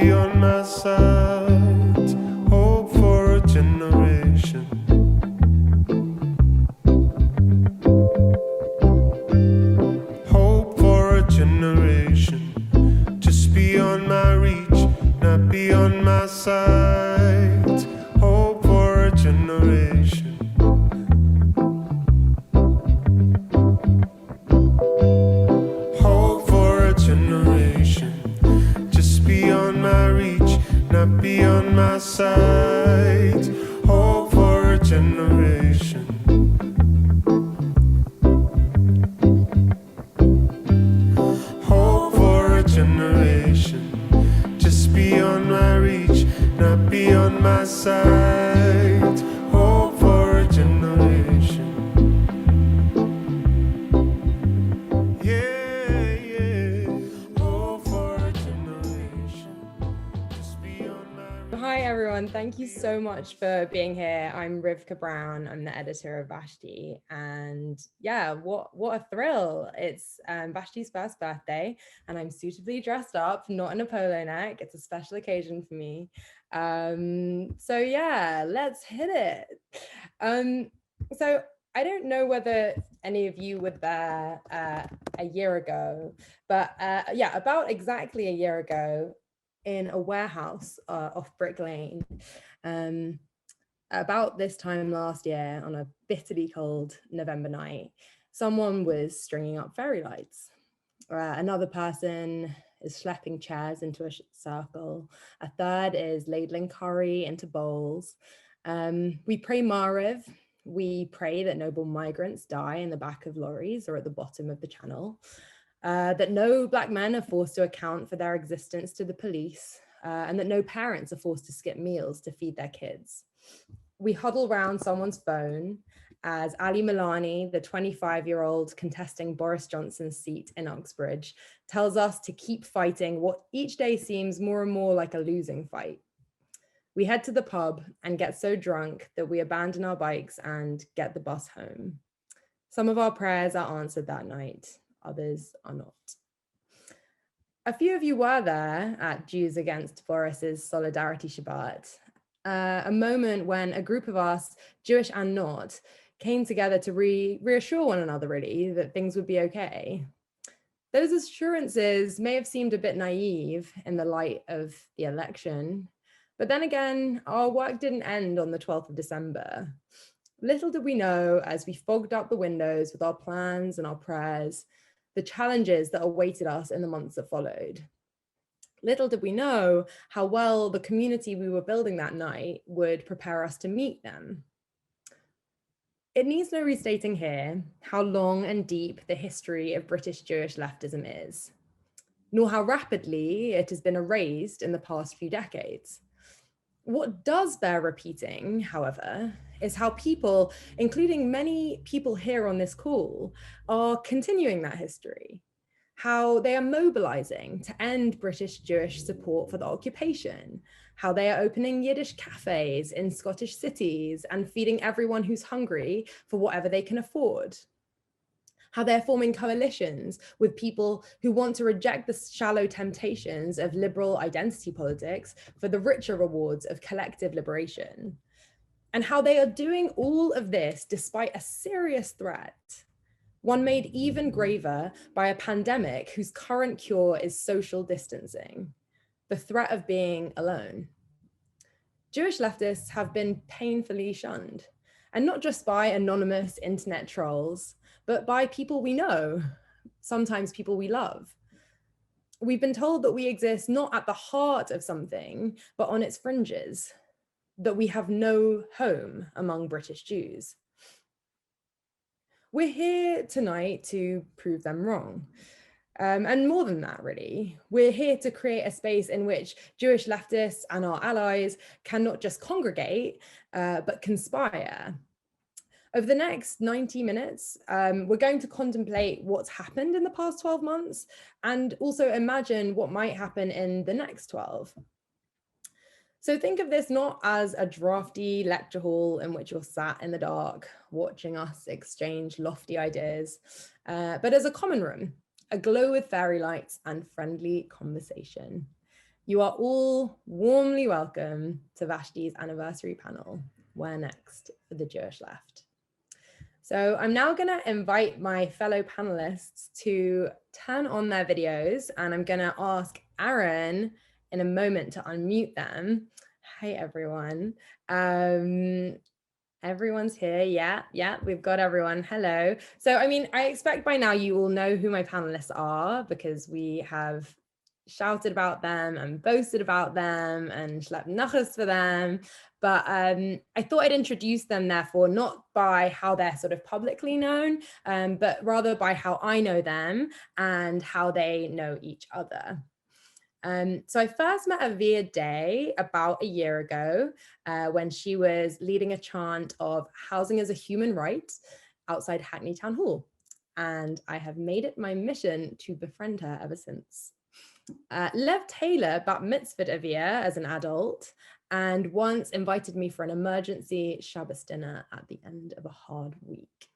be on my side. Hope for a generation. Hope for a generation. Just beyond my reach, not beyond my sight. Hope for a generation. Hope for a generation. Just beyond my reach, not beyond my sight. Hope for a generation. Hope for a generation. Just beyond my reach, not beyond my sight. Hope for a generation. Yeah, yeah. Hope for a generation. Just beyond my reach. Hi everyone, thank you so much for being here. I'm Rivkah Brown, I'm the editor of Vashti, and yeah, what a thrill. It's Vashti's first birthday and I'm suitably dressed up, not in a polo neck. It's a special occasion for me. So yeah, let's hit it. So I don't know whether any of you were there a year ago, but yeah, about exactly a year ago, in a warehouse off Brick Lane, about this time last year on a bitterly cold November night, someone was stringing up fairy lights. Another person is schlepping chairs into a circle. A third is ladling curry into bowls. We pray Mariv. We pray that noble migrants die in the back of lorries or at the bottom of the channel. That no Black men are forced to account for their existence to the police, and that no parents are forced to skip meals to feed their kids. We huddle round someone's phone as Ali Milani, the 25-year-old contesting Boris Johnson's seat in Uxbridge, tells us to keep fighting what each day seems more and more like a losing fight. We head to the pub and get so drunk that we abandon our bikes and get the bus home. Some of our prayers are answered that night. Others are not. A few of you were there at Jews Against Boris's Solidarity Shabbat, a moment when a group of us, Jewish and not, came together to reassure one another, really, that things would be okay. Those assurances may have seemed a bit naive in the light of the election, but then again, our work didn't end on the 12th of December. Little did we know, as we fogged up the windows with our plans and our prayers, the challenges that awaited us in the months that followed. Little did we know how well the community we were building that night would prepare us to meet them. It needs no restating here how long and deep the history of British Jewish leftism is, nor how rapidly it has been erased in the past few decades. What does bear repeating, however, is how people, including many people here on this call, are continuing that history, how they are mobilizing to end British Jewish support for the occupation, how they are opening Yiddish cafes in Scottish cities and feeding everyone who's hungry for whatever they can afford, how they're forming coalitions with people who want to reject the shallow temptations of liberal identity politics for the richer rewards of collective liberation, and how they are doing all of this despite a serious threat, one made even graver by a pandemic whose current cure is social distancing, the threat of being alone. Jewish leftists have been painfully shunned, and not just by anonymous internet trolls, but by people we know, sometimes people we love. We've been told that we exist not at the heart of something, but on its fringes, that we have no home among British Jews. We're here tonight to prove them wrong. And more than that, really, we're here to create a space in which Jewish leftists and our allies can not just congregate, but conspire. Over the next 90 minutes, we're going to contemplate what's happened in the past 12 months and also imagine what might happen in the next 12. So think of this not as a drafty lecture hall in which you're sat in the dark, watching us exchange lofty ideas, but as a common room, aglow with fairy lights and friendly conversation. You are all warmly welcome to Vashti's anniversary panel, Where Next for the Jewish Left. So I'm now going to invite my fellow panelists to turn on their videos, and I'm going to ask Aaron in a moment to unmute them. Hi, everyone. Everyone's here. Yeah, we've got everyone. Hello. So, I mean, I expect by now you all know who my panelists are because we have shouted about them and boasted about them and schlepped nachas for them. But I thought I'd introduce them, therefore, not by how they're sort of publicly known, but rather by how I know them and how they know each other. So I first met Aviah Day about a year ago when she was leading a chant of housing as a human right outside Hackney Town Hall. And I have made it my mission to befriend her ever since. Lev Taylor bat mitzvahed Aviah as an adult and once invited me for an emergency Shabbos dinner at the end of a hard week.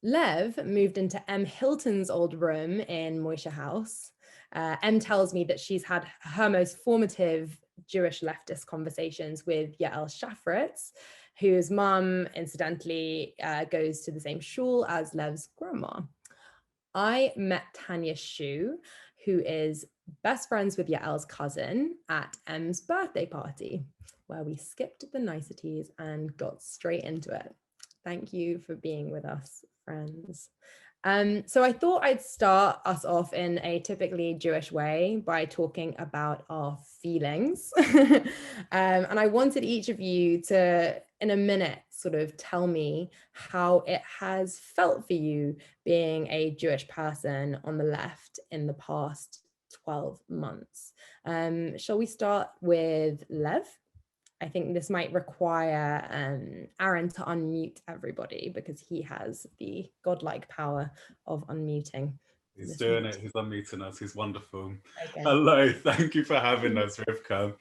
Lev moved into M. Hilton's old room in Moishe House. Em tells me that she's had her most formative Jewish leftist conversations with Yael Shafritz, whose mum, incidentally, goes to the same shul as Lev's grandma. I met Tania Shew, who is best friends with Yael's cousin at Em's birthday party, where we skipped the niceties and got straight into it. Thank you for being with us, friends. So I thought I'd start us off in a typically Jewish way by talking about our feelings. And I wanted each of you to, in a minute, sort of tell me how it has felt for you being a Jewish person on the left in the past 12 months. Shall we start with Lev? I think this might require Aaron to unmute everybody because he has the godlike power of unmuting. He's doing it. He's unmuting us. He's wonderful. Okay. Hello. Thank you for having us, Rivkah.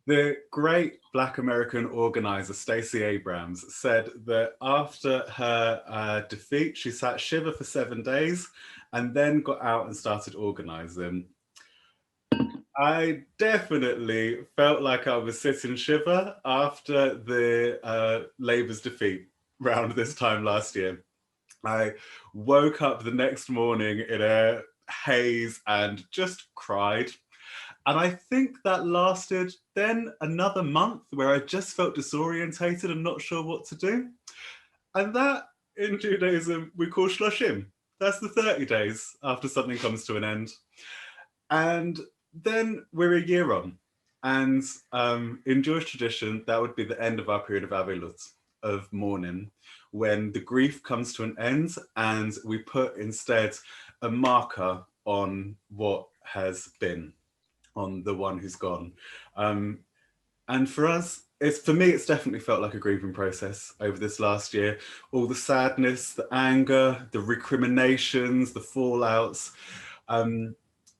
The great Black American organiser, Stacey Abrams, said that after her defeat, she sat shiva for 7 days and then got out and started organising. I definitely felt like I was sitting shiva after the Labour's defeat round this time last year. I woke up the next morning in a haze and just cried. And I think that lasted then another month where I just felt disorientated and not sure what to do. And that in Judaism we call shloshim. That's the 30 days after something comes to an end. And then we're a year on. And in Jewish tradition, that would be the end of our period of Avilut, of mourning, when the grief comes to an end and we put instead a marker on what has been, on the one who's gone. And for us, for me, it's definitely felt like a grieving process over this last year. All the sadness, the anger, the recriminations, the fallouts.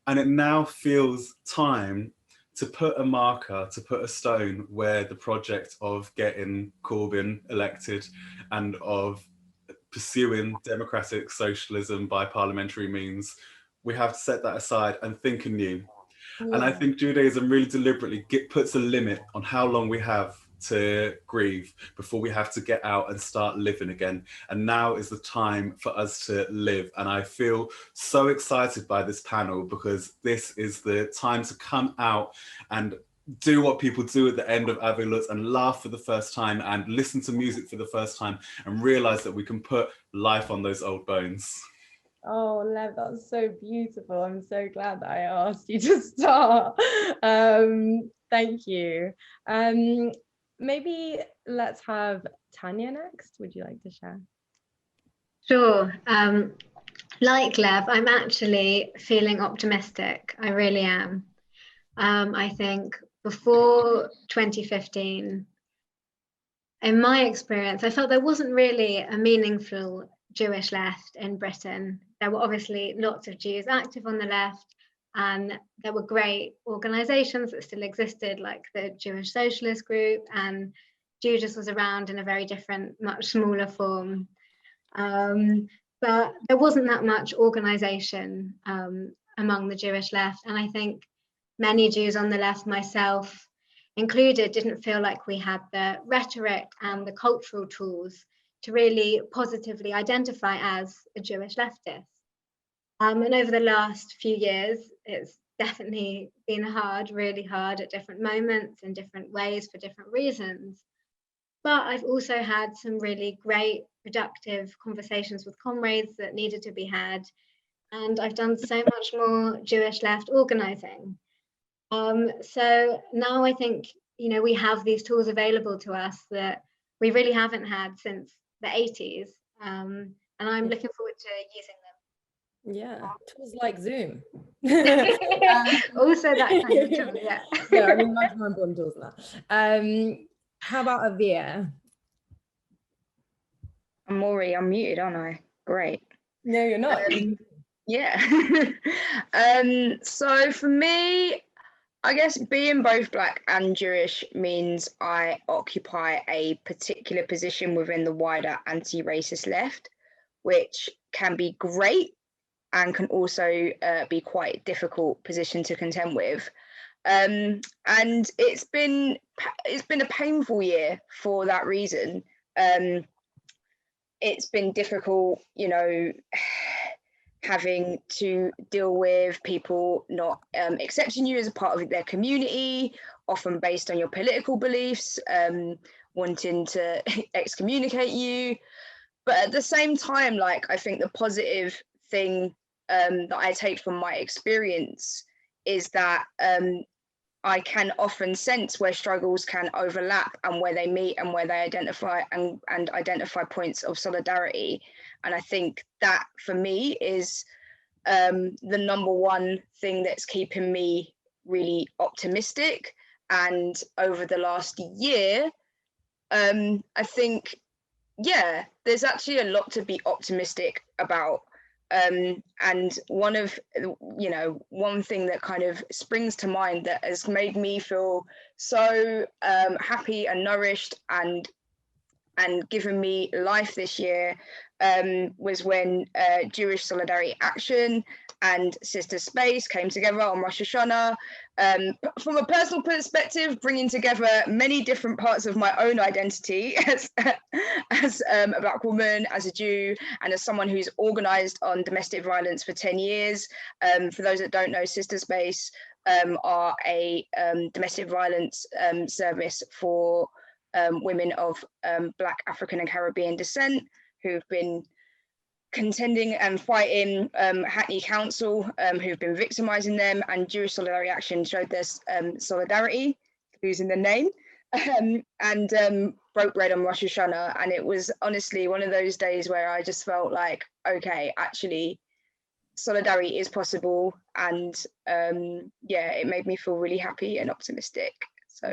And it now feels time to put a marker, to put a stone where the project of getting Corbyn elected and of pursuing democratic socialism by parliamentary means, we have to set that aside and think anew. Yeah. And I think Judaism really deliberately puts a limit on how long we have to grieve before we have to get out and start living again. And now is the time for us to live. And I feel so excited by this panel because this is the time to come out and do what people do at the end of Avilut and laugh for the first time and listen to music for the first time and realize that we can put life on those old bones. Oh, Lev, that's so beautiful. I'm so glad that I asked you to start. Thank you. Maybe let's have Tania next. Would you like to share? Sure. Like Lev, I'm actually feeling optimistic. I really am. I think before 2015, in my experience, I felt there wasn't really a meaningful Jewish left in Britain. There were obviously lots of Jews active on the left, and there were great organisations that still existed, like the Jewish Socialist Group, and Judas was around in a very different, much smaller form. But there wasn't that much organisation among the Jewish left, and I think many Jews on the left, myself included, didn't feel like we had the rhetoric and the cultural tools to really positively identify as a Jewish leftist. And over the last few years, it's definitely been hard, really hard at different moments in different ways for different reasons. But I've also had some really great, productive conversations with comrades that needed to be had. And I've done so much more Jewish left organising. So now I think, we have these tools available to us that we really haven't had since the 80s. And I'm looking forward to using them. Yeah, tools like Zoom. Also that kind of tool, yeah. Yeah, I mean, much more important tools than that. How about Aviah? I'm already unmuted, aren't I? Great. No, you're not. Yeah. So for me, I guess being both Black and Jewish means I occupy a particular position within the wider anti-racist left, which can be great and can also be quite a difficult position to contend with. And it's been a painful year for that reason. It's been difficult, having to deal with people not accepting you as a part of their community, often based on your political beliefs, wanting to excommunicate you. But at the same time, I think the positive thing that I take from my experience is that I can often sense where struggles can overlap and where they meet and where they identify and identify points of solidarity. And I think that for me is the number one thing that's keeping me really optimistic. And over the last year, I think, there's actually a lot to be optimistic about. And one thing that kind of springs to mind that has made me feel so happy and nourished and given me life this year was when Jewish Solidarity Action and Sister Space came together on Rosh Hashanah. From a personal perspective, bringing together many different parts of my own identity as a Black woman, as a Jew, and as someone who's organised on domestic violence for 10 years. For those that don't know, Sister Space are a domestic violence service for women of Black, African and Caribbean descent who've been contending and fighting Hackney Council, who've been victimising them, and Jewish Solidarity Action showed this solidarity, losing the name, and broke bread on Rosh Hashanah. And it was honestly one of those days where I just felt like, okay, actually, solidarity is possible. And it made me feel really happy and optimistic. So.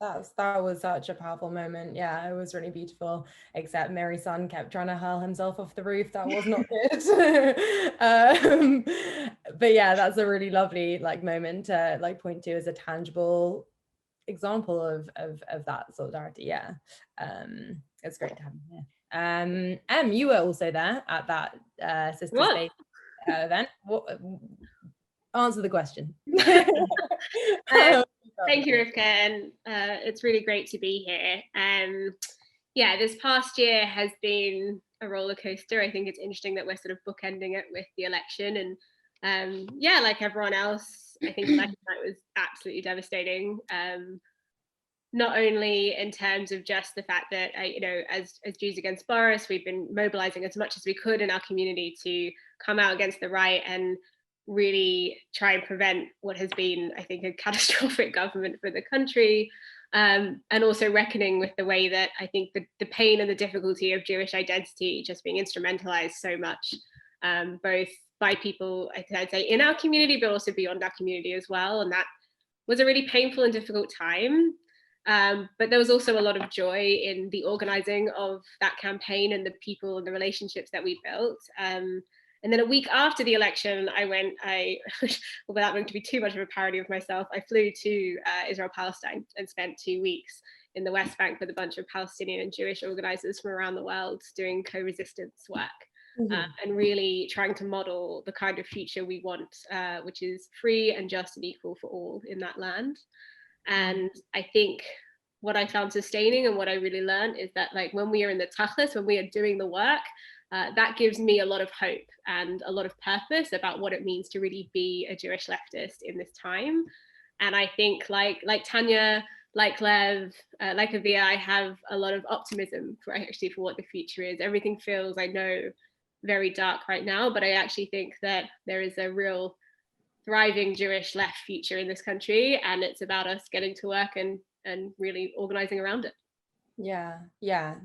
That was such a powerful moment. Yeah, it was really beautiful, except Mary's son kept trying to hurl himself off the roof. That was not good. But yeah, that's a really lovely moment to point to as a tangible example of that solidarity. Yeah, it's great to have you here. You were also there at that Sister Space event. Answer the question. Thank you, Rivkah, and it's really great to be here. This past year has been a roller coaster. I think it's interesting that we're sort of bookending it with the election, and like everyone else, I think election night was absolutely devastating. Not only in terms of just the fact that as Jews Against Boris, we've been mobilizing as much as we could in our community to come out against the right and really try and prevent what has been, I think, a catastrophic government for the country, and also reckoning with the way that I think the pain and the difficulty of Jewish identity just being instrumentalized so much, both by people, I'd say, in our community, but also beyond our community as well. And that was a really painful and difficult time. But there was also a lot of joy in the organizing of that campaign and the people and the relationships that we built. And then a week after the election, without wanting to be too much of a parody of myself, I flew to Israel-Palestine and spent 2 weeks in the West Bank with a bunch of Palestinian and Jewish organisers from around the world doing co-resistance work. and really trying to model the kind of future we want, which is free and just and equal for all in that land. And I think what I found sustaining and what I really learned is that, like, when we are in the tachlis, when we are doing the work, that gives me a lot of hope and a lot of purpose about what it means to really be a Jewish leftist in this time. And I think, like Tania, like Lev, like Aviah, I have a lot of optimism for what the future is. Everything feels, I know, very dark right now, but I actually think that there is a real thriving Jewish left future in this country, and it's about us getting to work and really organizing around it. Yeah,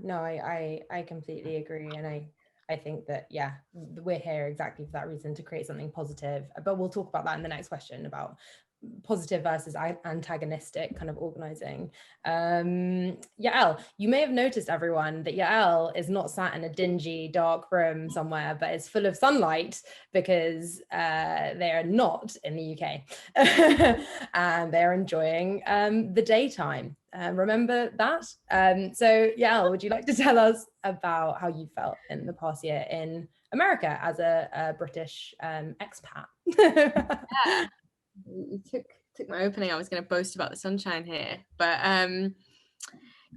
no, I completely agree, and I think that, yeah, we're here exactly for that reason, to create something positive. But we'll talk about that in the next question, about positive versus antagonistic kind of organizing. Yael, you may have noticed, everyone, that Yael is not sat in a dingy dark room somewhere, but is full of sunlight, because they are not in the UK and they're enjoying the daytime. Remember that? So Yael, would you like to tell us about how you felt in the past year in America as a British expat? Yeah. You took my opening. I was going to boast about the sunshine here, but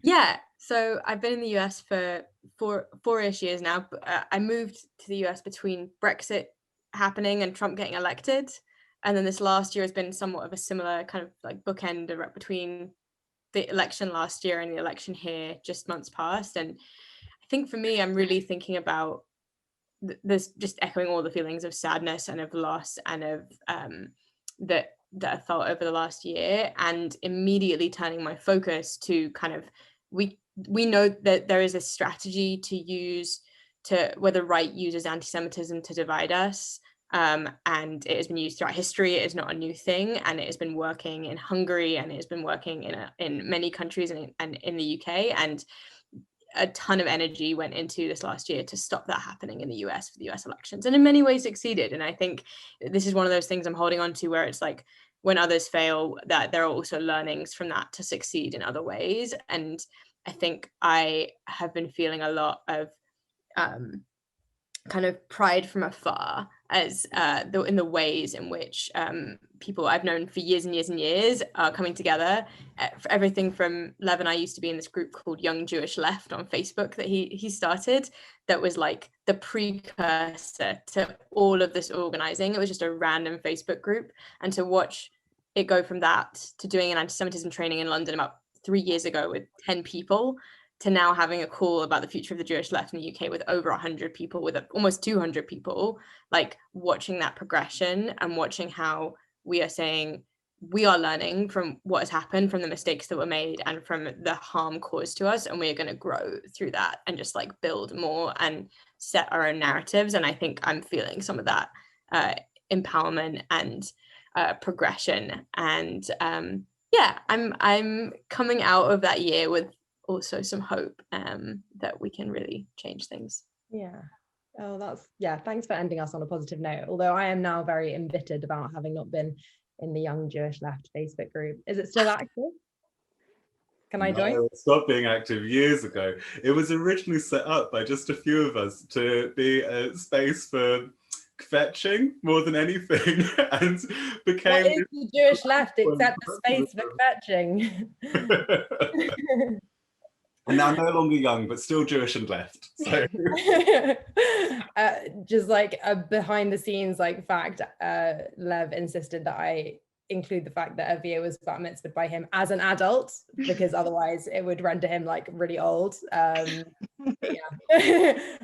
yeah, so I've been in the US for four-ish years now. I moved to the US between Brexit happening and Trump getting elected, and then this last year has been somewhat of a similar kind of like bookend between the election last year and the election here just months past. And I think for me, I'm really thinking about this, just echoing all the feelings of sadness and of loss and of that I felt over the last year, and immediately turning my focus to kind of, we know that there is a strategy to use where the right uses anti-Semitism to divide us, and it has been used throughout history. It is not a new thing, and it has been working in Hungary, and it has been working in many countries and in the UK, and a ton of energy went into this last year to stop that happening in the US for the US elections, and in many ways succeeded. And I think this is one of those things I'm holding on to, where it's like, when others fail, that there are also learnings from that to succeed in other ways. And I think I have been feeling a lot of kind of pride from afar as in the ways in which people I've known for years and years and years are coming together. For everything from Lev and I used to be in this group called Young Jewish Left on Facebook that he started, that was like the precursor to all of this organizing. It was just a random Facebook group, and to watch it go from that to doing an anti-Semitism training in London about 3 years ago with 10 people, to now having a call about the future of the Jewish left in the UK with over 100 people, with almost 200 people, like watching that progression and watching how we are saying we are learning from what has happened, from the mistakes that were made and from the harm caused to us, and we're going to grow through that and just like build more and set our own narratives. And I think I'm feeling some of that empowerment and progression. And yeah, I'm coming out of that year with also some hope that we can really change things. Yeah. Oh, thanks for ending us on a positive note. Although I am now very embittered about having not been in the Young Jewish Left Facebook group. Is it still active? Can I join? It stopped being active years ago. It was originally set up by just a few of us to be a space for fetching more than anything, and became... What is the Jewish Left except the space for fetching? And now no longer young, but still Jewish and left. So. Just like a behind the scenes fact, Lev insisted that I include the fact that Aviah was bat mitzvahed by him as an adult, because otherwise it would render him really old. Yeah.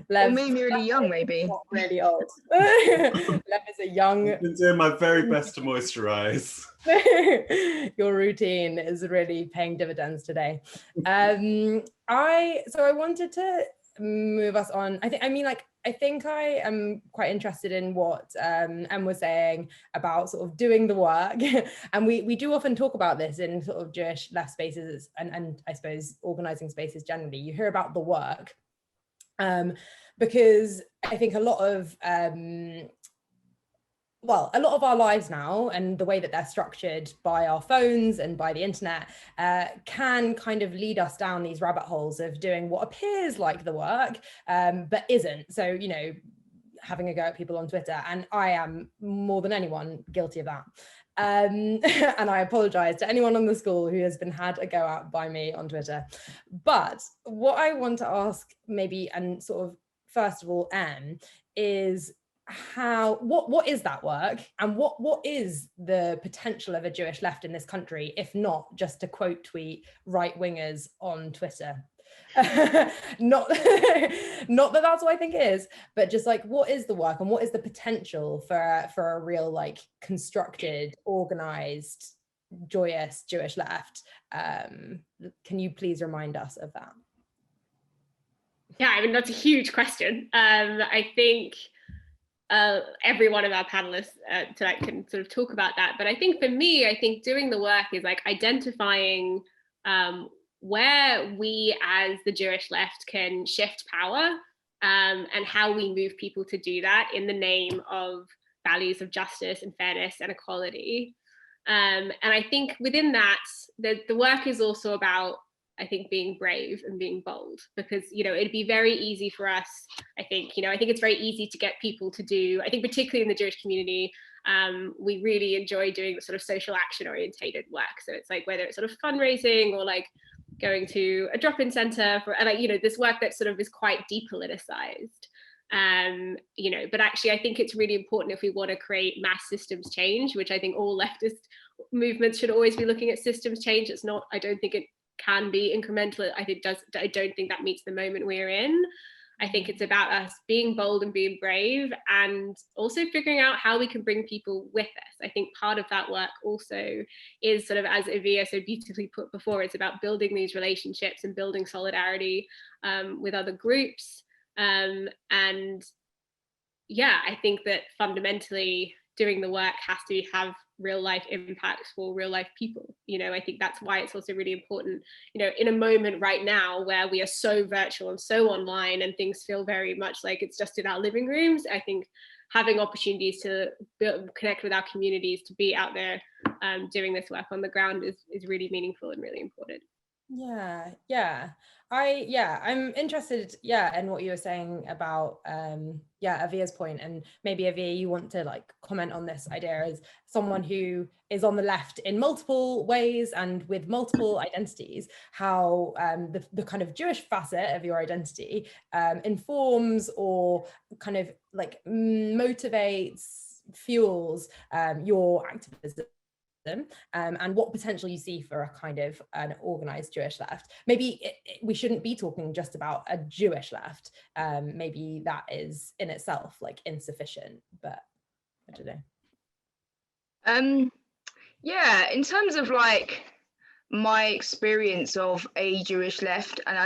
Or maybe really young, maybe. Not really old. Lev is a young... I've been doing my very best to moisturize. Your routine is really paying dividends today. So I wanted to move us on. I think I am quite interested in what Em was saying about sort of doing the work, and we do often talk about this in sort of Jewish left spaces and I suppose organizing spaces generally. You hear about the work because I think a lot of our lives now, and the way that they're structured by our phones and by the internet, can kind of lead us down these rabbit holes of doing what appears like the work, but isn't. So, having a go at people on Twitter, and I am more than anyone guilty of that. And I apologize to anyone on the school who has been had a go at by me on Twitter. But what I want to ask maybe, and sort of first of all, is what is that work, and what is the potential of a Jewish left in this country, if not just to quote tweet right-wingers on Twitter? not that that's what I think it is, but just like, what is the work and what is the potential for a real, like, constructed, organized, joyous Jewish left? Can you please remind us of that? Yeah, I mean, that's a huge question. I think every one of our panelists tonight can sort of talk about that. But I think for me, I think doing the work is like identifying where we as the Jewish left can shift power, and how we move people to do that in the name of values of justice and fairness and equality. And I think within that, the work is also about, I think, being brave and being bold, because, you know, it'd be very easy for us, I think it's very easy to get people to do, I think particularly in the Jewish community, we really enjoy doing the sort of social action orientated work. So it's like, whether it's sort of fundraising or like going to a drop-in center for, like, you know, this work that sort of is quite depoliticized. You know, but actually I think it's really important, if we want to create mass systems change, which I think all leftist movements should always be looking at systems change. It's not, I don't think it can be incremental. I don't think that meets the moment we're in. I think it's about us being bold and being brave, and also figuring out how we can bring people with us. I think part of that work also is sort of, as Aviah so beautifully put before, it's about building these relationships and building solidarity with other groups. And yeah, I think that fundamentally doing the work has to have real life impacts for real life people. You know, I think that's why it's also really important, you know, in a moment right now where we are so virtual and so online and things feel very much like it's just in our living rooms. I think having opportunities to connect with our communities, to be out there doing this work on the ground is really meaningful and really important. Yeah. I'm interested in what you were saying about Aviah's point, and maybe Aviah, you want to like comment on this idea as someone who is on the left in multiple ways and with multiple identities, how the kind of Jewish facet of your identity informs or kind of like motivates, fuels your activism. And what potential you see for a kind of an organized Jewish left. Maybe we shouldn't be talking just about a Jewish left. Maybe that is in itself like insufficient, but I don't know. Yeah, in terms of like my experience of a Jewish left, and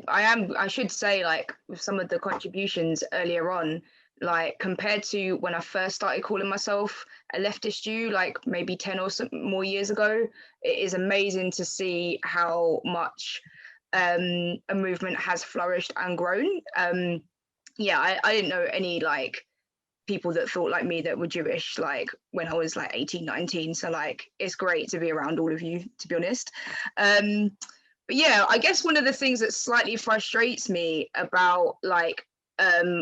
I should say, like, with some of the contributions earlier on, like compared to when I first started calling myself a leftist Jew, like maybe 10 or some more years ago, it is amazing to see how much a movement has flourished and grown. I didn't know any like people that thought like me that were Jewish like when I was like 18, 19. So like it's great to be around all of you, to be honest. But yeah, I guess one of the things that slightly frustrates me about like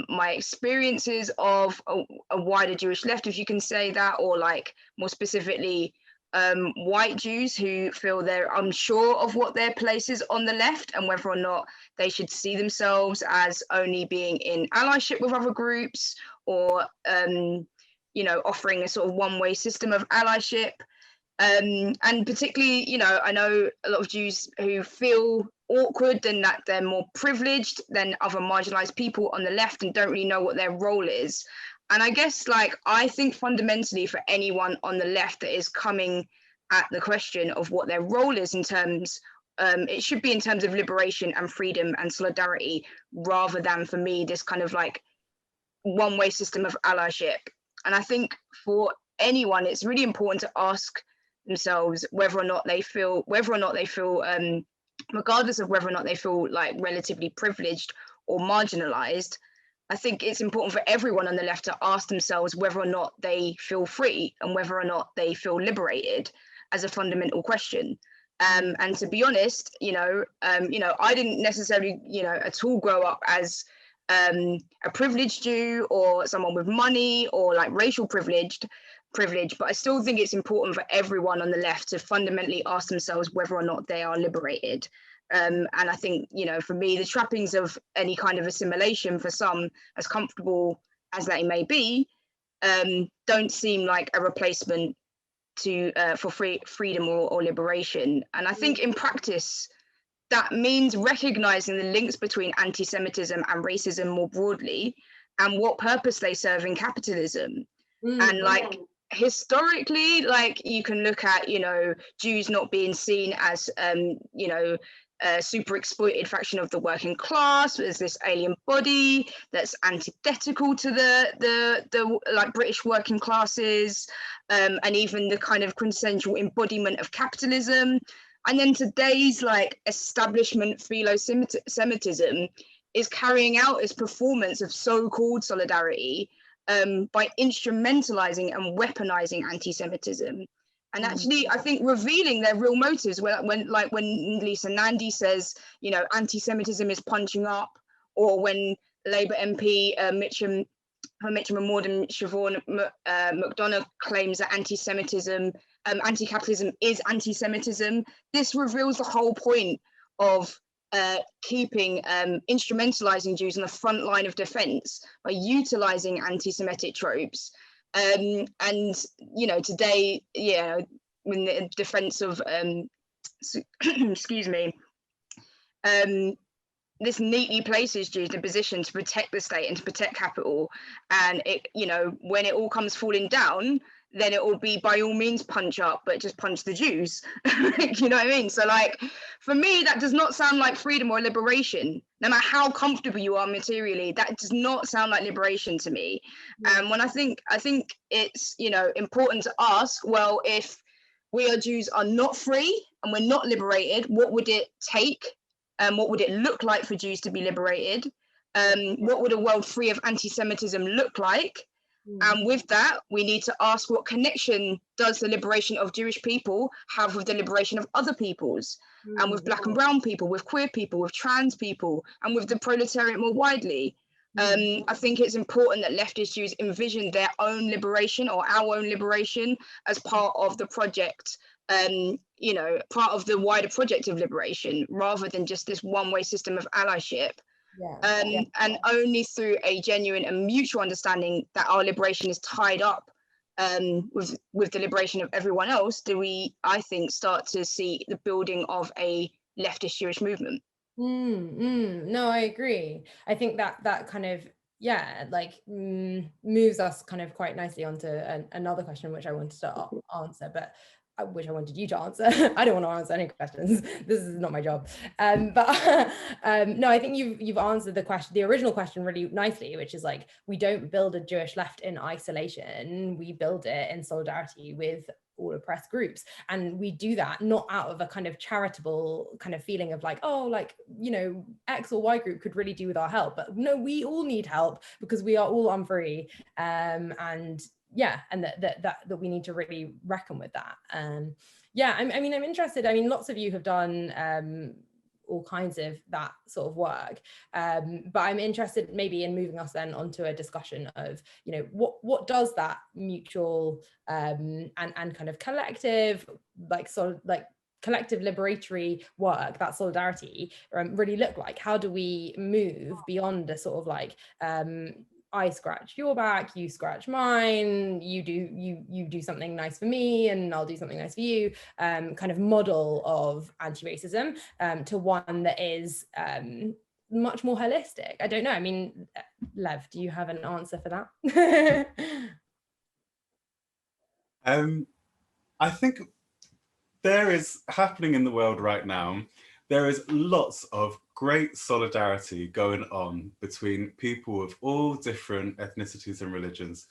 my experiences of a wider Jewish left, if you can say that, or like more specifically white Jews who feel they're unsure of what their place is on the left and whether or not they should see themselves as only being in allyship with other groups, or you know, offering a sort of one-way system of allyship. And particularly, you know, I know a lot of Jews who feel awkward and that they're more privileged than other marginalized people on the left and don't really know what their role is. And I guess, like, I think fundamentally for anyone on the left that is coming at the question of what their role is in terms, it should be in terms of liberation and freedom and solidarity, rather than, for me, this kind of like one-way system of allyship. And I think for anyone, it's really important to ask themselves whether or not they feel, regardless of whether or not they feel like relatively privileged or marginalized, I think it's important for everyone on the left to ask themselves whether or not they feel free and whether or not they feel liberated as a fundamental question. And to be honest, I didn't necessarily, at all grow up as a privileged Jew or someone with money or like racial privilege, but I still think it's important for everyone on the left to fundamentally ask themselves whether or not they are liberated. And I think, you know, for me, the trappings of any kind of assimilation, for some, as comfortable as they may be, don't seem like a replacement to for freedom or liberation. And I think in practice, that means recognizing the links between anti-Semitism and racism more broadly, and what purpose they serve in capitalism. And like, historically, like, you can look at, you know, Jews not being seen as, you know, a super exploited fraction of the working class. There's this alien body that's antithetical to the like British working classes, and even the kind of quintessential embodiment of capitalism. And then today's like establishment philo-Semitism is carrying out its performance of so-called solidarity by instrumentalizing and weaponizing anti-Semitism. And actually, I think revealing their real motives, when Lisa Nandy says, you know, anti-Semitism is punching up, or when Labour MP Mitcham and Morden Siobhan McDonough claims that anti-Semitism, anti-capitalism is anti-Semitism. This reveals the whole point of keeping instrumentalizing Jews on the front line of defense by utilizing anti-Semitic tropes. And, you know, today, yeah, in the defense of, excuse me, this neatly places Jews in a position to protect the state and to protect capital. And it, you know, when it all comes falling down, then it will be by all means punch up, but just punch the Jews. You know what I mean? So like, for me, that does not sound like freedom or liberation. No matter how comfortable you are materially, that does not sound like liberation to me. And when I think it's, you know, important to ask, well, if we are Jews are not free and we're not liberated, what would it take? What would it look like for Jews to be liberated? What would a world free of anti-Semitism look like? And with that, we need to ask, what connection does the liberation of Jewish people have with the liberation of other peoples, and with Black and brown people, with queer people, with trans people, and with the proletariat more widely? I think it's important that leftist Jews envision their own liberation, or our own liberation, as part of the project, you know, part of the wider project of liberation, rather than just this one-way system of allyship. And only through a genuine and mutual understanding that our liberation is tied up with the liberation of everyone else, do we, I think, start to see the building of a leftist Jewish movement. No, I agree. I think that kind of, yeah, like moves us kind of quite nicely onto another question which I wanted to answer, but which I wanted you to answer. I don't want to answer any questions. This is not my job. But no, I think you've answered the original question really nicely, which is like, we don't build a Jewish left in isolation. We build it in solidarity with all oppressed groups. And we do that not out of a kind of charitable kind of feeling of like, oh, like, you know, X or Y group could really do with our help. But no, we all need help because we are all unfree. And yeah, and that we need to really reckon with that. Yeah, I mean, I'm interested. I mean, lots of you have done all kinds of that sort of work, but I'm interested maybe in moving us then onto a discussion of, you know, what does that mutual and kind of collective, like sort of like collective liberatory work, that solidarity really look like? How do we move beyond a sort of like I scratch your back, you scratch mine, you do something nice for me and I'll do something nice for you, kind of model of anti-racism to one that is much more holistic? I don't know. I mean, Lev, do you have an answer for that? I think there is happening in the world right now, there is lots of great solidarity going on between people of all different ethnicities and religions.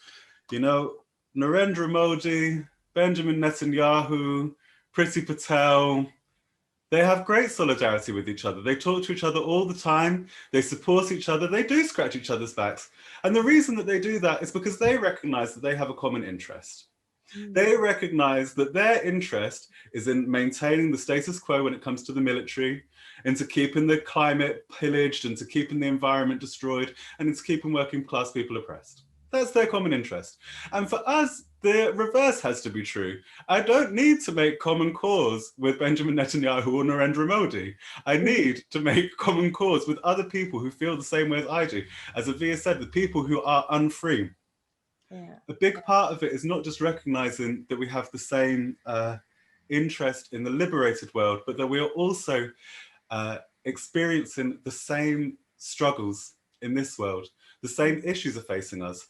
You know, Narendra Modi, Benjamin Netanyahu, Priti Patel, they have great solidarity with each other. They talk to each other all the time. They support each other. They do scratch each other's backs. And the reason that they do that is because they recognize that they have a common interest. They recognize that their interest is in maintaining the status quo when it comes to the military, into keeping the climate pillaged, into keeping the environment destroyed, and into keeping working class people oppressed. That's their common interest. And for us, the reverse has to be true. I don't need to make common cause with Benjamin Netanyahu or Narendra Modi. I need to make common cause with other people who feel the same way as I do. As Aviah said, the people who are unfree. Yeah. A big part of it is not just recognizing that we have the same interest in the liberated world, but that we are also experiencing the same struggles in this world. The same issues are facing us.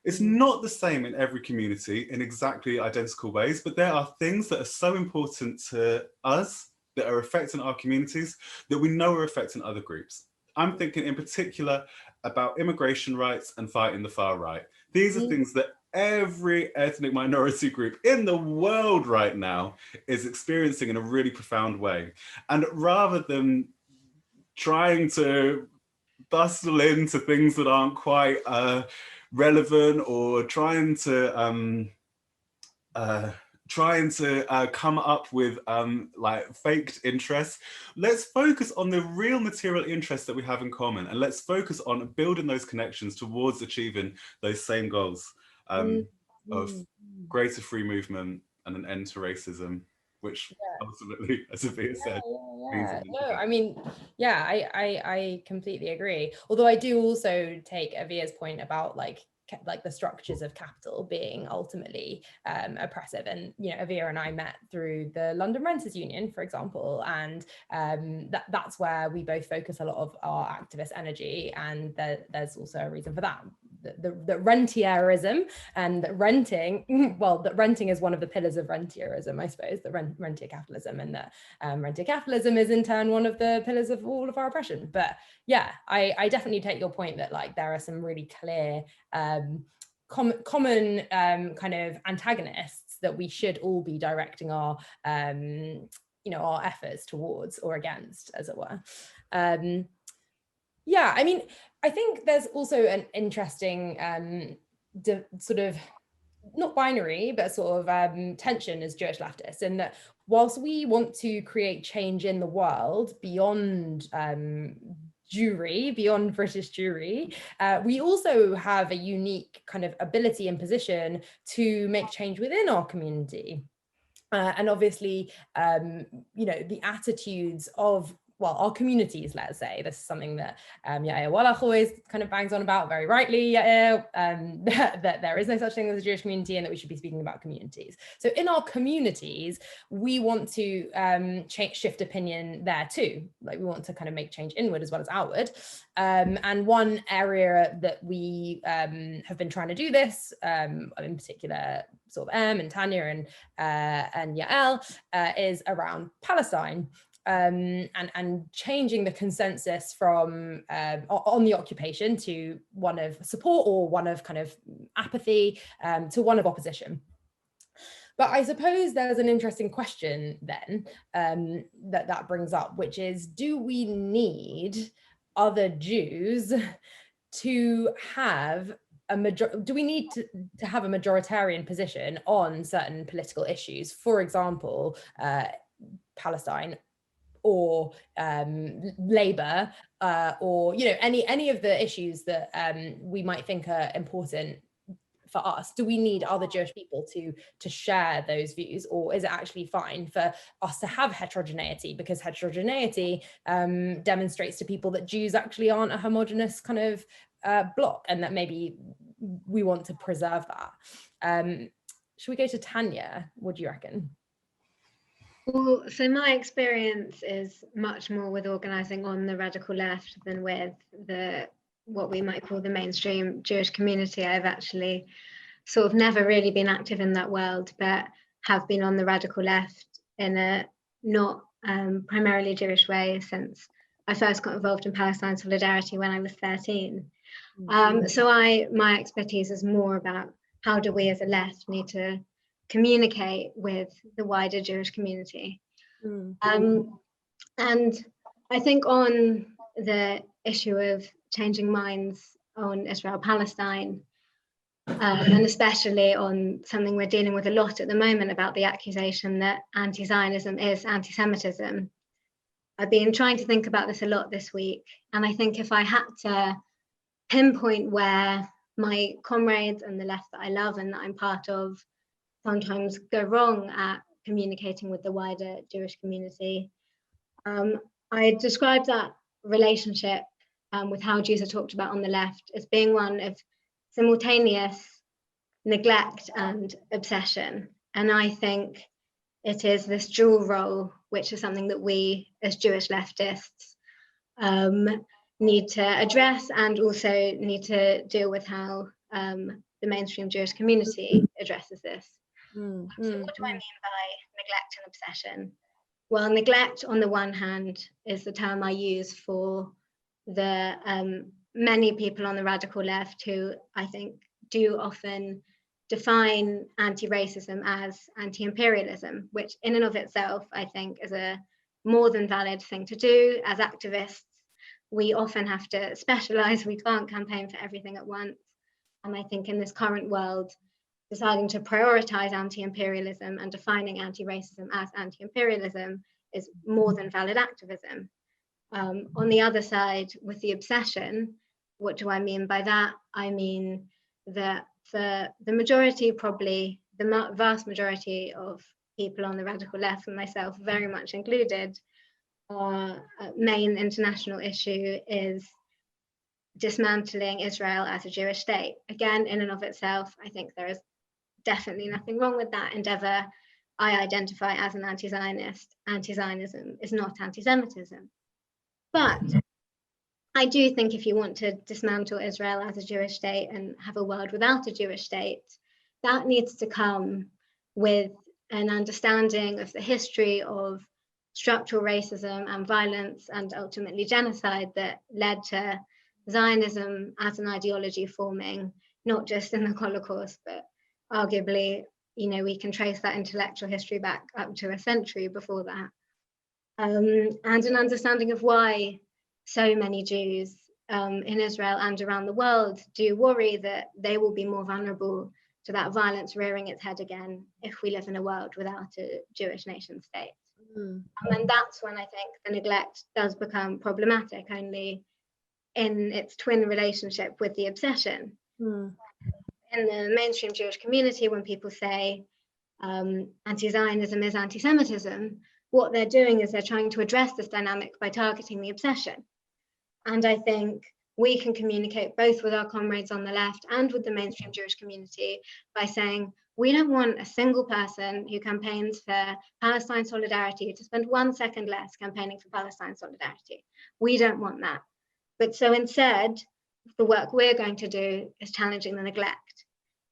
It's not the same in every community in exactly identical ways, but there are things that are so important to us that are affecting our communities that we know are affecting other groups. I'm thinking in particular about immigration rights and fighting the far right. These are things that every ethnic minority group in the world right now is experiencing in a really profound way. And rather than trying to bustle into things that aren't quite relevant, or trying to come up with like faked interests, let's focus on the real material interests that we have in common, and let's focus on building those connections towards achieving those same goals of greater free movement and an end to racism, which ultimately, as Aviah said, No, I mean, yeah, I completely agree. Although I do also take Aviah's point about like the structures of capital being ultimately oppressive. And, you know, Aviah and I met through the London Renters Union, for example, and that's where we both focus a lot of our activist energy. And there's also a reason for that. The rentierism, and that renting, well, that renting is one of the pillars of rentierism, I suppose, the rentier capitalism, and that rentier capitalism is in turn one of the pillars of all of our oppression. But yeah, I definitely take your point that like there are some really clear common kind of antagonists that we should all be directing our you know, our efforts towards or against, as it were. Yeah, I mean, I think there's also an interesting sort of not binary, but sort of tension as Jewish leftists, in that whilst we want to create change in the world beyond Jewry, beyond British Jewry, we also have a unique kind of ability and position to make change within our community. And obviously, you know, the attitudes of, well, our communities, let's say, this is something that Yael always kind of bangs on about, very rightly, Yael, that there is no such thing as a Jewish community and that we should be speaking about communities. So in our communities, we want to shift opinion there too. Like we want to kind of make change inward as well as outward. And one area that we have been trying to do this, in particular, sort of and Tania and Yael, is around Palestine. And changing the consensus from on the occupation to one of support or one of kind of apathy to one of opposition. But I suppose there's an interesting question then that brings up, which is, do we need other Jews to have do we need to have a majoritarian position on certain political issues, for example, Palestine, or Labour, or, you know, any of the issues that we might think are important for us? Do we need other Jewish people to share those views, or is it actually fine for us to have heterogeneity, because heterogeneity demonstrates to people that Jews actually aren't a homogenous kind of block, and that maybe we want to preserve that? Should we go to Tania? What do you reckon? Well, so my experience is much more with organising on the radical left than with what we might call the mainstream Jewish community. I've actually sort of never really been active in that world, but have been on the radical left in a not primarily Jewish way since I first got involved in Palestine Solidarity when I was 13. So my expertise is more about how do we as a left need to communicate with the wider Jewish community. And I think on the issue of changing minds on Israel-Palestine, and especially on something we're dealing with a lot at the moment about the accusation that anti-Zionism is anti-Semitism, I've been trying to think about this a lot this week, and I think if I had to pinpoint where my comrades and the left that I love and that I'm part of sometimes go wrong at communicating with the wider Jewish community, I describe that relationship with how Jews are talked about on the left as being one of simultaneous neglect and obsession. And I think it is this dual role, which is something that we as Jewish leftists need to address, and also need to deal with how the mainstream Jewish community addresses this. So what do I mean by neglect and obsession? Well, neglect on the one hand is the term I use for the many people on the radical left who I think do often define anti-racism as anti-imperialism, which in and of itself I think is a more than valid thing to do. As activists, we often have to specialize. We can't campaign for everything at once. And I think in this current world, deciding to prioritize anti-imperialism and defining anti-racism as anti-imperialism is more than valid activism. On the other side, with the obsession, what do I mean by that? I mean that for the majority, probably the vast majority of people on the radical left, and myself very much included, our main international issue is dismantling Israel as a Jewish state. Again, in and of itself, I think there is definitely nothing wrong with that endeavor. I identify as an anti-Zionist. Anti-Zionism is not anti-Semitism. But I do think if you want to dismantle Israel as a Jewish state and have a world without a Jewish state, that needs to come with an understanding of the history of structural racism and violence and ultimately genocide that led to Zionism as an ideology forming, not just in the Holocaust, but arguably, you know, we can trace that intellectual history back up to a century before that. And an understanding of why so many Jews in Israel and around the world do worry that they will be more vulnerable to that violence rearing its head again if we live in a world without a Jewish nation state. And that's when I think the neglect does become problematic, only in its twin relationship with the obsession. In the mainstream Jewish community, when people say anti-Zionism is anti-Semitism, what they're doing is they're trying to address this dynamic by targeting the obsession. And I think we can communicate both with our comrades on the left and with the mainstream Jewish community by saying, we don't want a single person who campaigns for Palestine solidarity to spend 1 second less campaigning for Palestine solidarity. We don't want that. But so instead, the work we're going to do is challenging the neglect,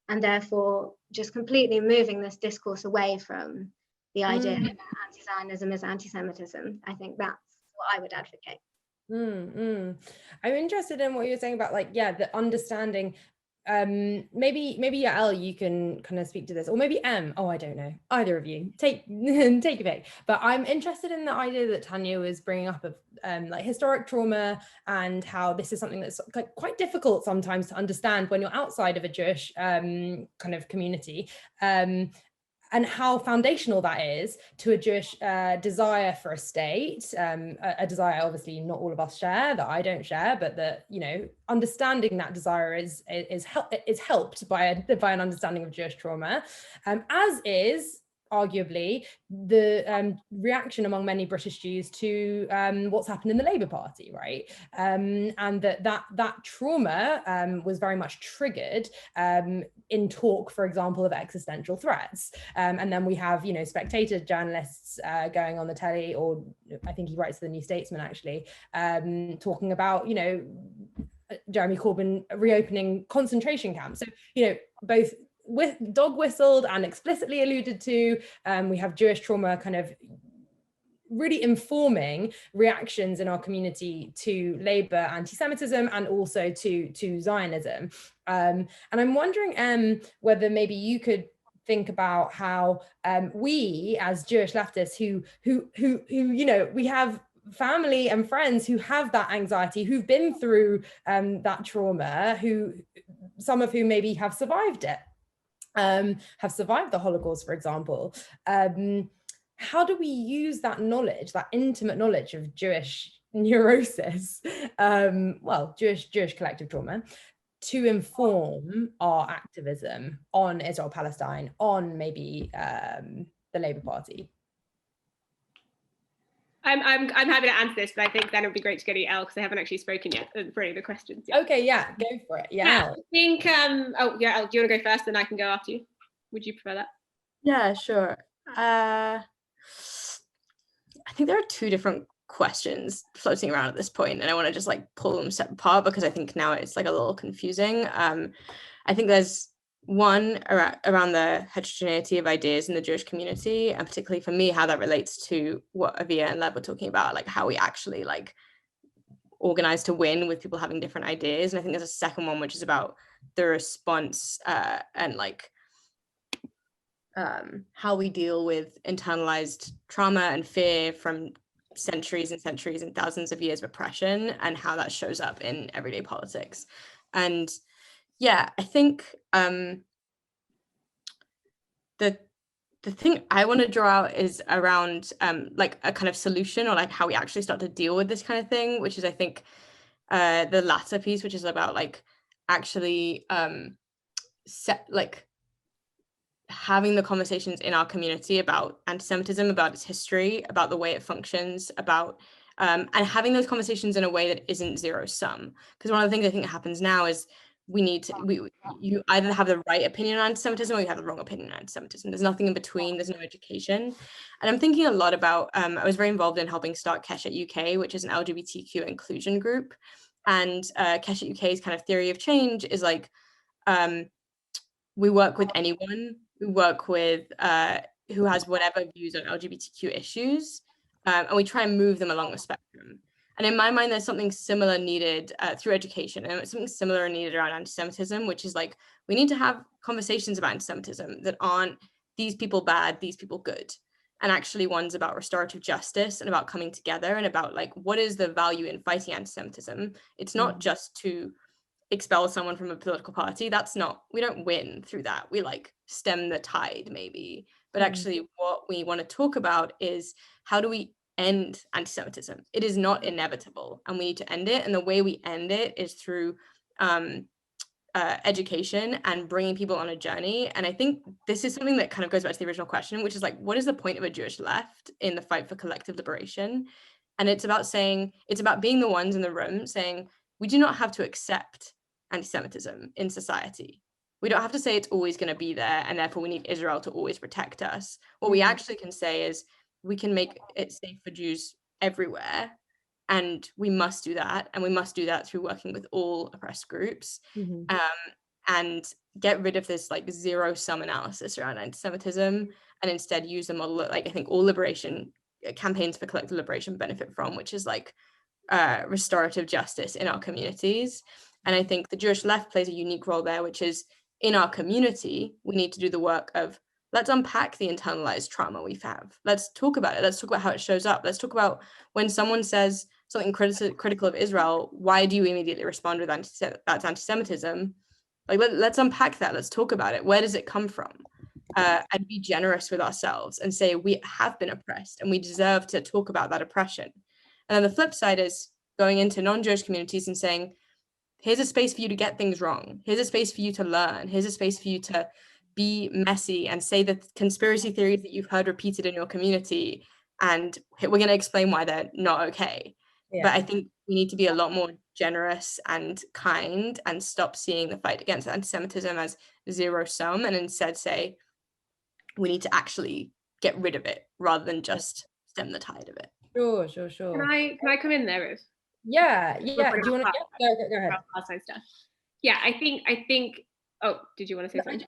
and therefore just completely moving this discourse away from the idea that anti-Zionism is anti-Semitism. I think that's what I would advocate. I'm interested in what you're saying about, like, yeah, the understanding. Maybe Yael, you can kind of speak to this, or maybe I don't know, either of you, take a pick. But I'm interested in the idea that Tania was bringing up of like historic trauma, and how this is something that's like quite difficult sometimes to understand when you're outside of a Jewish kind of community, and how foundational that is to a Jewish desire for a state, a desire obviously not all of us share, that I don't share, but that, you know, understanding that desire is helped by an understanding of Jewish trauma, as is arguably the reaction among many British Jews to what's happened in the Labour Party, right? And that trauma was very much triggered in talk, for example, of existential threats. And then we have, you know, Spectator journalists going on the telly, or I think he writes for the New Statesman actually, talking about, you know, Jeremy Corbyn reopening concentration camps. So, you know, both with dog whistled and explicitly alluded to, we have Jewish trauma kind of really informing reactions in our community to Labour anti-Semitism and also to Zionism. And I'm wondering whether maybe you could think about how we as Jewish leftists who you know, we have family and friends who have that anxiety, who've been through that trauma, who some of whom maybe have survived it, have survived the Holocaust, for example. how do we use that knowledge, that intimate knowledge of Jewish neurosis, Jewish collective trauma, to inform our activism on Israel-Palestine, on maybe the Labour Party? I'm happy to answer this, but I think then it would be great to go to Yael because I haven't actually spoken yet for any of the questions yet. Okay, yeah, go for it. Yeah, I think, Yael, do you want to go first, then I can go after you? Would you prefer that? Yeah, sure. I think there are two different questions floating around at this point, and I want to just like pull them apart because I think now it's like a little confusing. I think there's one around the heterogeneity of ideas in the Jewish community, and particularly for me, how that relates to what Aviah and Lev were talking about, like how we actually like organize to win with people having different ideas. And I think there's a second one, which is about the response and like how we deal with internalized trauma and fear from centuries and centuries and thousands of years of oppression, and how that shows up in everyday politics. And yeah, I think the thing I want to draw out is around like a kind of solution, or like how we actually start to deal with this kind of thing, which is I think the latter piece, which is about like actually having the conversations in our community about anti-Semitism, about its history, about the way it functions, about and having those conversations in a way that isn't zero sum. Because one of the things I think that happens now is you either have the right opinion on anti-Semitism or you have the wrong opinion on anti-Semitism. There's nothing in between. There's no education. And I'm thinking a lot about, I was very involved in helping start Keshet UK, which is an LGBTQ inclusion group. And Keshet UK's kind of theory of change is like, we work with anyone. We work with who has whatever views on LGBTQ issues, and we try and move them along the spectrum. And in my mind, there's something similar needed through education, and something similar needed around anti-Semitism, which is like, we need to have conversations about anti-Semitism that aren't these people bad, these people good, and actually ones about restorative justice and about coming together and about like, what is the value in fighting anti-Semitism? It's not just to expel someone from a political party. That's not, we don't win through that. We like stem the tide maybe, but actually what we want to talk about is how do we end anti-Semitism? It is not inevitable and we need to end it. And the way we end it is through education and bringing people on a journey. And I think this is something that kind of goes back to the original question, which is like, what is the point of a Jewish left in the fight for collective liberation? And it's about saying, it's about being the ones in the room saying, we do not have to accept anti-Semitism in society. We don't have to say it's always going to be there and therefore we need Israel to always protect us. What we actually can say is we can make it safe for Jews everywhere, and we must do that, and we must do that through working with all oppressed groups, and get rid of this like zero-sum analysis around anti-Semitism, and instead use the model that like I think all liberation campaigns for collective liberation benefit from, which is like restorative justice in our communities. And I think the Jewish left plays a unique role there, which is in our community, we need to do the work of let's unpack the internalized trauma we have. Let's talk about it. Let's talk about how it shows up. Let's talk about when someone says something critical of Israel, why do you immediately respond with that's anti-Semitism? Like, let's unpack that. Let's talk about it. Where does it come from? And be generous with ourselves and say we have been oppressed and we deserve to talk about that oppression. And then the flip side is going into non-Jewish communities and saying, here's a space for you to get things wrong. Here's a space for you to learn. Here's a space for you to be messy and say the conspiracy theories that you've heard repeated in your community. And we're going to explain why they're not okay. Yeah. But I think we need to be a lot more generous and kind and stop seeing the fight against anti-Semitism as zero sum, and instead say we need to actually get rid of it rather than just stem the tide of it. Sure. Can I come in there, Riv? Yeah. Do you want to go ahead? Outside stuff. Yeah, I think. Oh, did you want to say something?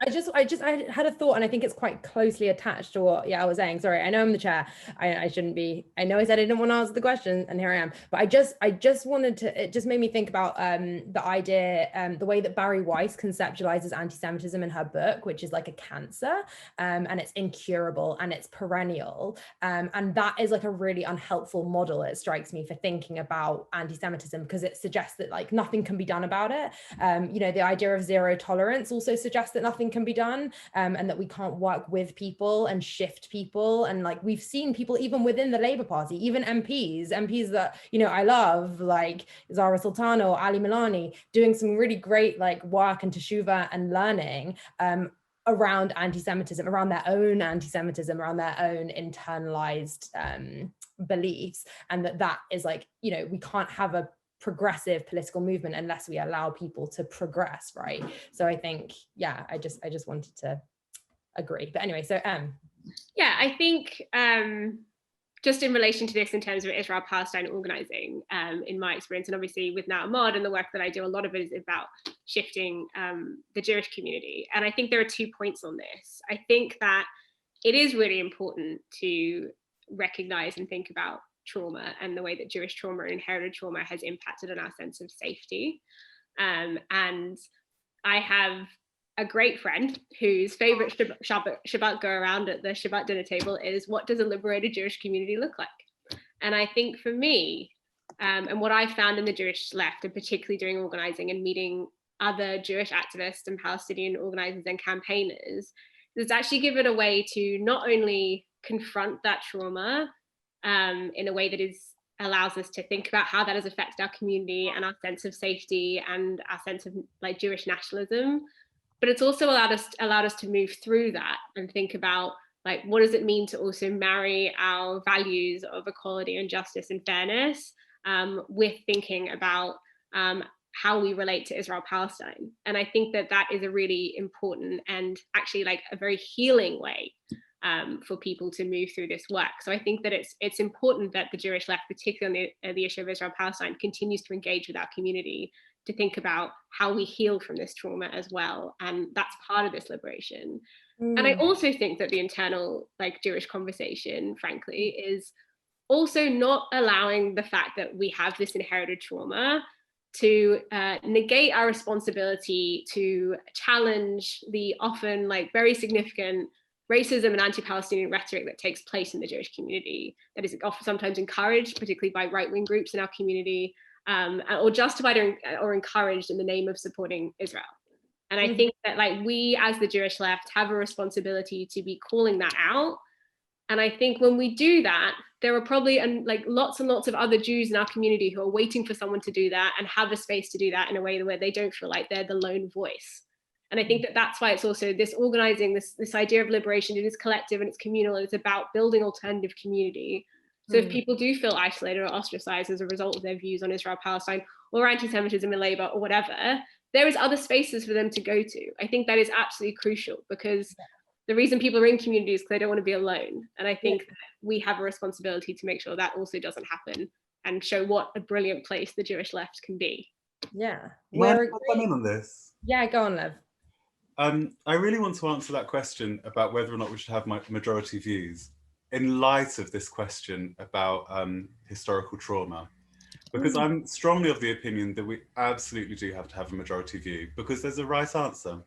I had a thought, and I think it's quite closely attached to what I was saying. Sorry, I know I'm the chair. I shouldn't be. I know I said I didn't want to answer the question, and here I am. But I just wanted to. It just made me think about the idea, the way that Barry Weiss conceptualizes anti-Semitism in her book, which is like a cancer, and it's incurable and it's perennial, and that is like a really unhelpful model. It strikes me for thinking about anti-Semitism because it suggests that like nothing can be done about it. The idea of zero tolerance ignorance also suggests that nothing can be done, and that we can't work with people and shift people. And like we've seen people even within the Labour Party, even MPs that, you know, I love, like Zara Sultana or Ali Milani, doing some really great like work and teshuva and learning around anti-Semitism, around their own anti-Semitism, around their own internalized beliefs. And that is like, you know, we can't have a progressive political movement unless we allow people to progress, right? So I think, yeah, I just wanted to agree. But anyway, so yeah, I think just in relation to this, in terms of Israel-Palestine organizing, in my experience, and obviously with Now Ahmad and the work that I do, a lot of it is about shifting the Jewish community. And I think there are 2 points on this. I think that it is really important to recognize and think about trauma and the way that Jewish trauma and inherited trauma has impacted on our sense of safety. And I have a great friend whose favorite Shabbat go around at the Shabbat dinner table is, what does a liberated Jewish community look like? And I think for me, and what I found in the Jewish left, and particularly during organizing and meeting other Jewish activists and Palestinian organizers and campaigners, is actually given a way to not only confront that trauma in a way that allows us to think about how that has affected our community and our sense of safety and our sense of like Jewish nationalism, but it's also allowed us to move through that and think about like, what does it mean to also marry our values of equality and justice and fairness with thinking about how we relate to Israel-Palestine. And I think that is a really important and actually like a very healing way for people to move through this work. So I think that it's important that the Jewish left, particularly on the issue of Israel-Palestine, continues to engage with our community, to think about how we heal from this trauma as well. And that's part of this liberation. And I also think that the internal like Jewish conversation, frankly, is also not allowing the fact that we have this inherited trauma to negate our responsibility to challenge the often like very significant racism and anti-Palestinian rhetoric that takes place in the Jewish community, that is often sometimes encouraged, particularly by right-wing groups in our community, or justified or encouraged in the name of supporting Israel. And I think that like we as the Jewish left have a responsibility to be calling that out. And I think when we do that, there are probably like lots and lots of other Jews in our community who are waiting for someone to do that and have a space to do that in a way where they don't feel like they're the lone voice. And I think that that's why it's also this organizing, this idea of liberation, it is collective and it's communal, and it's about building alternative community. So if people do feel isolated or ostracized as a result of their views on Israel-Palestine or anti-Semitism in Labour or whatever, there is other spaces for them to go to. I think that is absolutely crucial, because the reason people are in communities is because they don't want to be alone. And I think that we have a responsibility to make sure that also doesn't happen and show what a brilliant place the Jewish left can be. Yeah. Can I come in on this? Yeah, go on, Lev. I really want to answer that question about whether or not we should have majority views in light of this question about historical trauma, because I'm strongly of the opinion that we absolutely do have to have a majority view, because there's a right answer.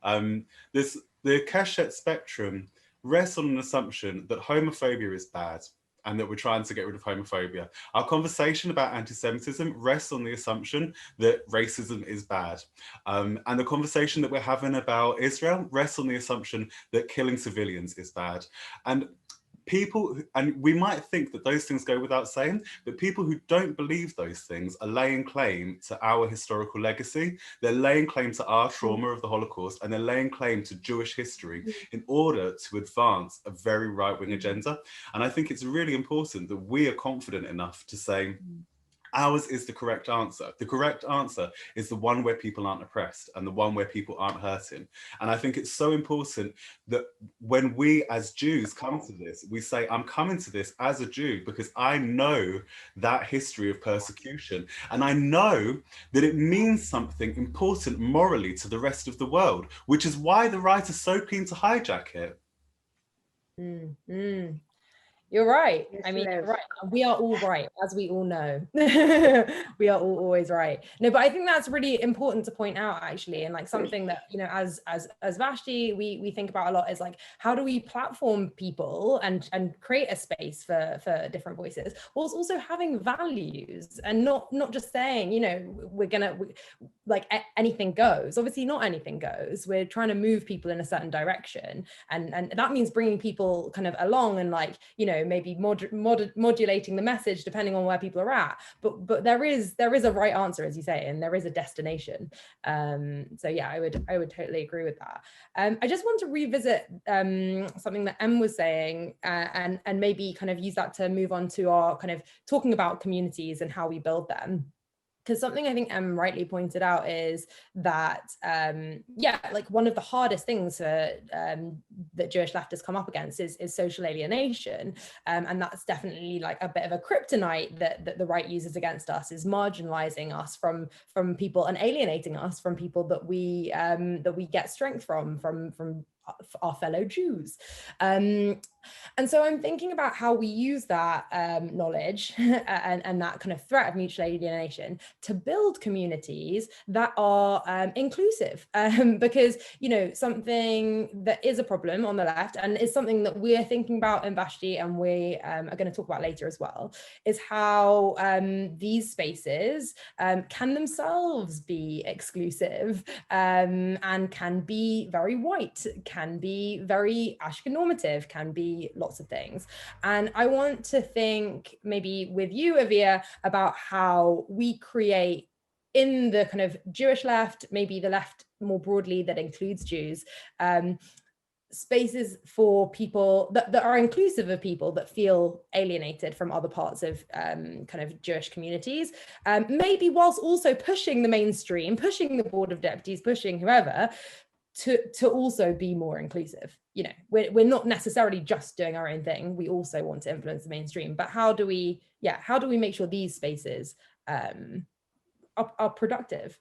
The Keshet spectrum rests on an assumption that homophobia is bad and that we're trying to get rid of homophobia. Our conversation about anti-Semitism rests on the assumption that racism is bad. And the conversation that we're having about Israel rests on the assumption that killing civilians is bad. And people, and we might think that those things go without saying, but people who don't believe those things are laying claim to our historical legacy. They're laying claim to our trauma of the Holocaust, and they're laying claim to Jewish history in order to advance a very right-wing agenda. And I think it's really important that we are confident enough to say, ours is the correct answer. The correct answer is the one where people aren't oppressed and the one where people aren't hurting. And I think it's so important that when we as Jews come to this, we say, I'm coming to this as a Jew because I know that history of persecution. And I know that it means something important morally to the rest of the world, which is why the right is so keen to hijack it. You're right. Yes, I mean, Liv. you're right. We are all right, as we all know. We are all always right. No, but I think that's really important to point out, actually, and like something that, you know, as Vashti, we think about a lot is like, how do we platform people and create a space for different voices, whilst also having values and not just saying, you know, the like anything goes. Obviously not anything goes. We're trying to move people in a certain direction, and that means bringing people kind of along and, like, you know, maybe modulating the message depending on where people are at, but there is a right answer, as you say, and there is a destination. So yeah, I would totally agree with that. I just want to revisit something that Em was saying, and maybe kind of use that to move on to our kind of talking about communities and how we build them. Because something I think Em rightly pointed out is that, yeah, like one of the hardest things that Jewish leftists come up against is social alienation. And that's definitely like a bit of a kryptonite that the right uses against us, is marginalizing us from people and alienating us from people that we get strength from our fellow Jews. And so I'm thinking about how we use that knowledge and that kind of threat of mutual alienation to build communities that are inclusive, because, you know, something that is a problem on the left, and is something that we're thinking about in Vashti, and we are going to talk about later as well, is how these spaces can themselves be exclusive, and can be very white, can be very Ashken normative, can be lots of things. And I want to think maybe with you, Aviah, about how we create in the kind of Jewish left, maybe the left more broadly that includes Jews, spaces for people that are inclusive of people that feel alienated from other parts of kind of Jewish communities, maybe whilst also pushing the mainstream, pushing the Board of Deputies, pushing whoever, to also be more inclusive. You know, we're not necessarily just doing our own thing, we also want to influence the mainstream, but how do we make sure these spaces are productive?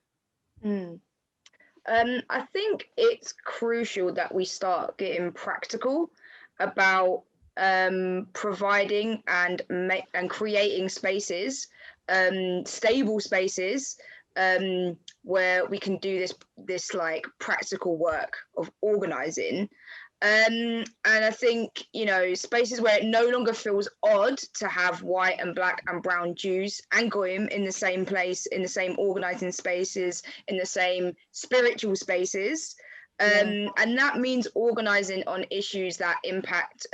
I think it's crucial that we start getting practical about providing and creating spaces, stable spaces, where we can do this like practical work of organizing. And I think, you know, spaces where it no longer feels odd to have white and black and brown Jews and Goyim in the same place, in the same organizing spaces, in the same spiritual spaces. And that means organizing on issues that impact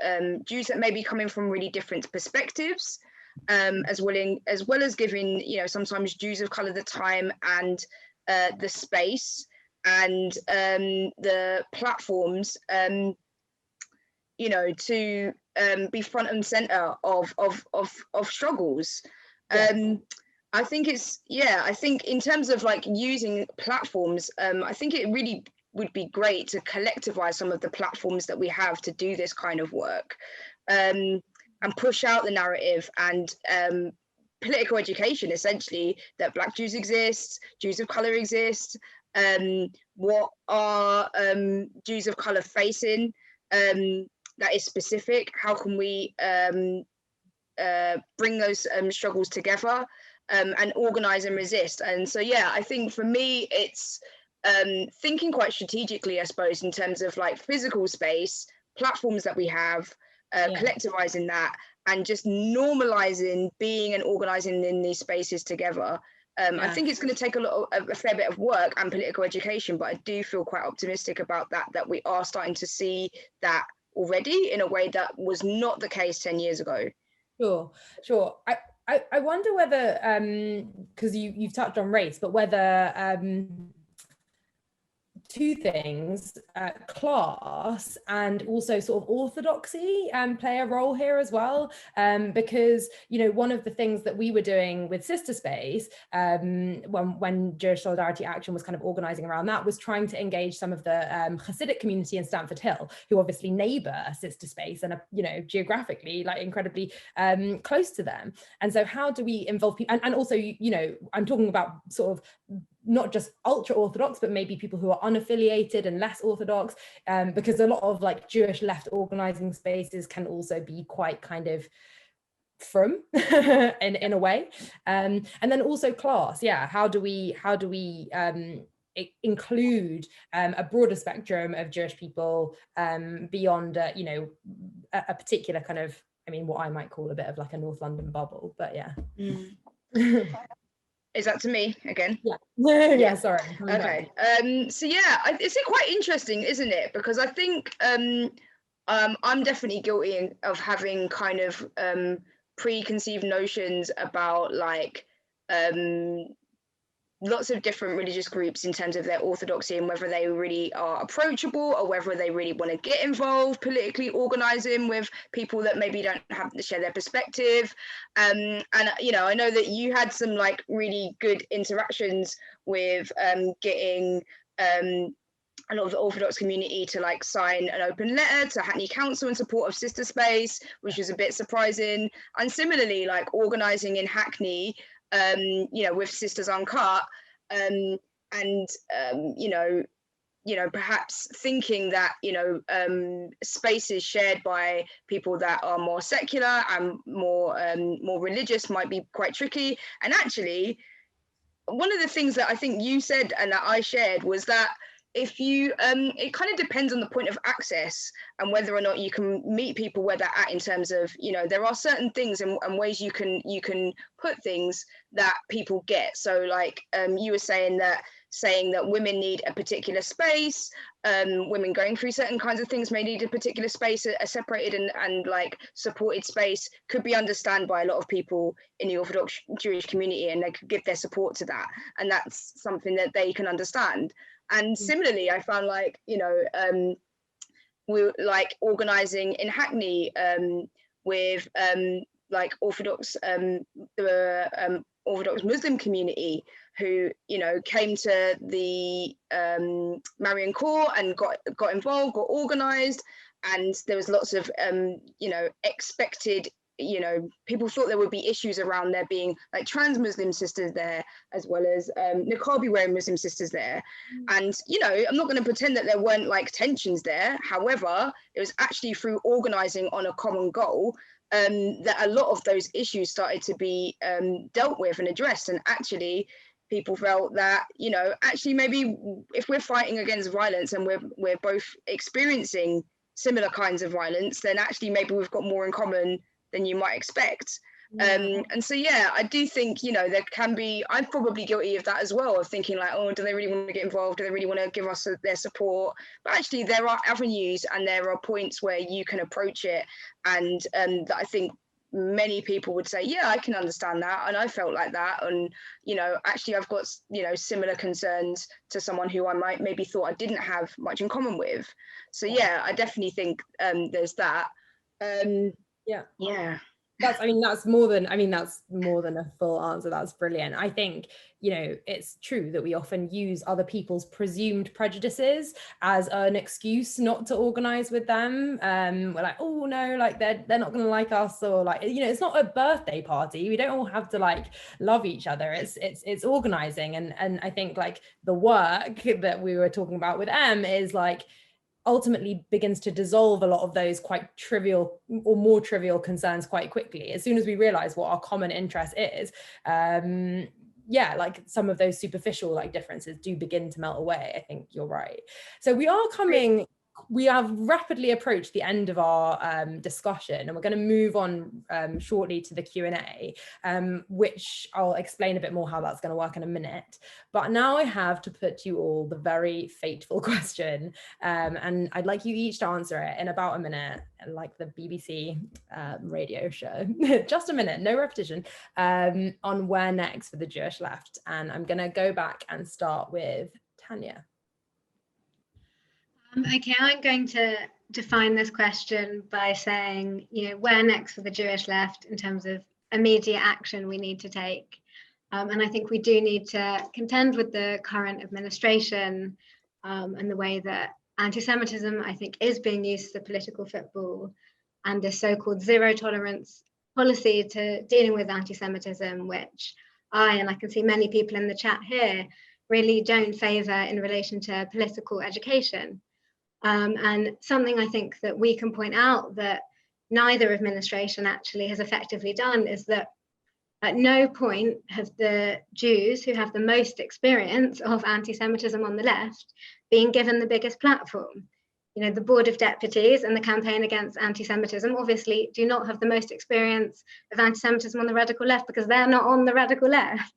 Jews that may be coming from really different perspectives, as well as giving, you know, sometimes Jews of color the time and the space and the platforms, you know, to be front and center of struggles. I think I think in terms of like using platforms, I think it really would be great to collectivize some of the platforms that we have to do this kind of work, and push out the narrative and political education, essentially, that Black Jews exist, Jews of color exist, what are Jews of color facing that is specific, how can we bring those struggles together and organize and resist. And so, yeah, I think for me, it's thinking quite strategically, I suppose, in terms of like physical space, platforms that we have, collectivizing that, and just normalizing being and organizing in these spaces together. I think it's going to take a fair bit of work and political education, but I do feel quite optimistic about that we are starting to see that already in a way that was not the case 10 years ago. Sure. I wonder whether, because you've touched on race, but whether two things, class and also sort of orthodoxy play a role here as well, because, you know, one of the things that we were doing with Sister Space, when Jewish Solidarity Action was kind of organizing around that, was trying to engage some of the Hasidic community in Stamford Hill, who obviously neighbor Sister Space and are, you know, geographically like incredibly close to them. And so how do we involve people, and also, you know, I'm talking about sort of not just ultra orthodox, but maybe people who are unaffiliated and less orthodox, because a lot of like Jewish left organizing spaces can also be quite kind of frum in a way, and then also class. How do we include a broader spectrum of Jewish people beyond you know, a particular kind of, I mean, what I might call a bit of like a North London bubble, but yeah. Is that to me again? Yeah. Yeah, sorry. Okay. So yeah, it's quite interesting, isn't it? Because I think I'm definitely guilty of having kind of preconceived notions about like lots of different religious groups in terms of their orthodoxy and whether they really are approachable or whether they really want to get involved politically, organising with people that maybe don't have to share their perspective. And you know, I know that you had some like really good interactions with getting a lot of the Orthodox community to like sign an open letter to Hackney Council in support of Sister Space, which was a bit surprising. And similarly, like organising in Hackney, you know, with Sisters Uncut, and you know, perhaps thinking that, you know, spaces shared by people that are more secular and more religious might be quite tricky. And actually, one of the things that I think you said and that I shared was that if you it kind of depends on the point of access and whether or not you can meet people where they're at, in terms of, you know, there are certain things and ways you can put things that people get. So like you were saying that women need a particular space, women going through certain kinds of things may need a particular space, a separated and like supported space could be understood by a lot of people in the Orthodox Jewish community, and they could give their support to that, and that's something that they can understand. And similarly, I found like, you know, we were like organising in Hackney with like Orthodox, the Orthodox Muslim community who, you know, came to the Marian Court and got involved, got organised, and there was lots of, you know, expected, you know, people thought there would be issues around there being like trans Muslim sisters there, as well as niqabi wearing Muslim sisters there. And, you know, I'm not going to pretend that there weren't like tensions there. However, it was actually through organising on a common goal that a lot of those issues started to be dealt with and addressed. And actually, people felt that, you know, actually maybe if we're fighting against violence and we're both experiencing similar kinds of violence, then actually maybe we've got more in common than you might expect. And so yeah, I do think, you know, there can be, I'm probably guilty of that as well, of thinking like, oh, do they really want to get involved, do they really want to give us their support? But actually there are avenues and there are points where you can approach it, and that I think many people would say, yeah, I can understand that, and I felt like that, and, you know, actually I've got, you know, similar concerns to someone who I might maybe thought I didn't have much in common with. So yeah, I definitely think there's that. Yeah. That's more than a full answer. That's brilliant. I think, you know, it's true that we often use other people's presumed prejudices as an excuse not to organize with them. We're like, oh no, like they're not gonna like us, or like, you know, it's not a birthday party, we don't all have to like love each other. It's organizing, and I think like the work that we were talking about with Em is like ultimately begins to dissolve a lot of those quite trivial or more trivial concerns quite quickly as soon as we realize what our common interest is. Yeah, like some of those superficial like differences do begin to melt away. I think you're right. So we have rapidly approached the end of our discussion, and we're going to move on shortly to the Q&A, which I'll explain a bit more how that's going to work in a minute. But now I have to put you all the very fateful question, and I'd like you each to answer it in about a minute, like the BBC radio show. Just a minute, no repetition, on where next for the Jewish left. And I'm going to go back and start with Tania. Okay, I'm going to define this question by saying, you know, where next for the Jewish left in terms of immediate action we need to take. And I think we do need to contend with the current administration and the way that anti-Semitism, I think, is being used as a political football, and this so-called zero tolerance policy to dealing with anti-Semitism, which and I can see many people in the chat here, really don't favour in relation to political education. And something I think that we can point out that neither administration actually has effectively done is that at no point have the Jews who have the most experience of anti-Semitism on the left been given the biggest platform. You know, the Board of Deputies and the Campaign Against Anti-Semitism obviously do not have the most experience of anti-Semitism on the radical left because they're not on the radical left.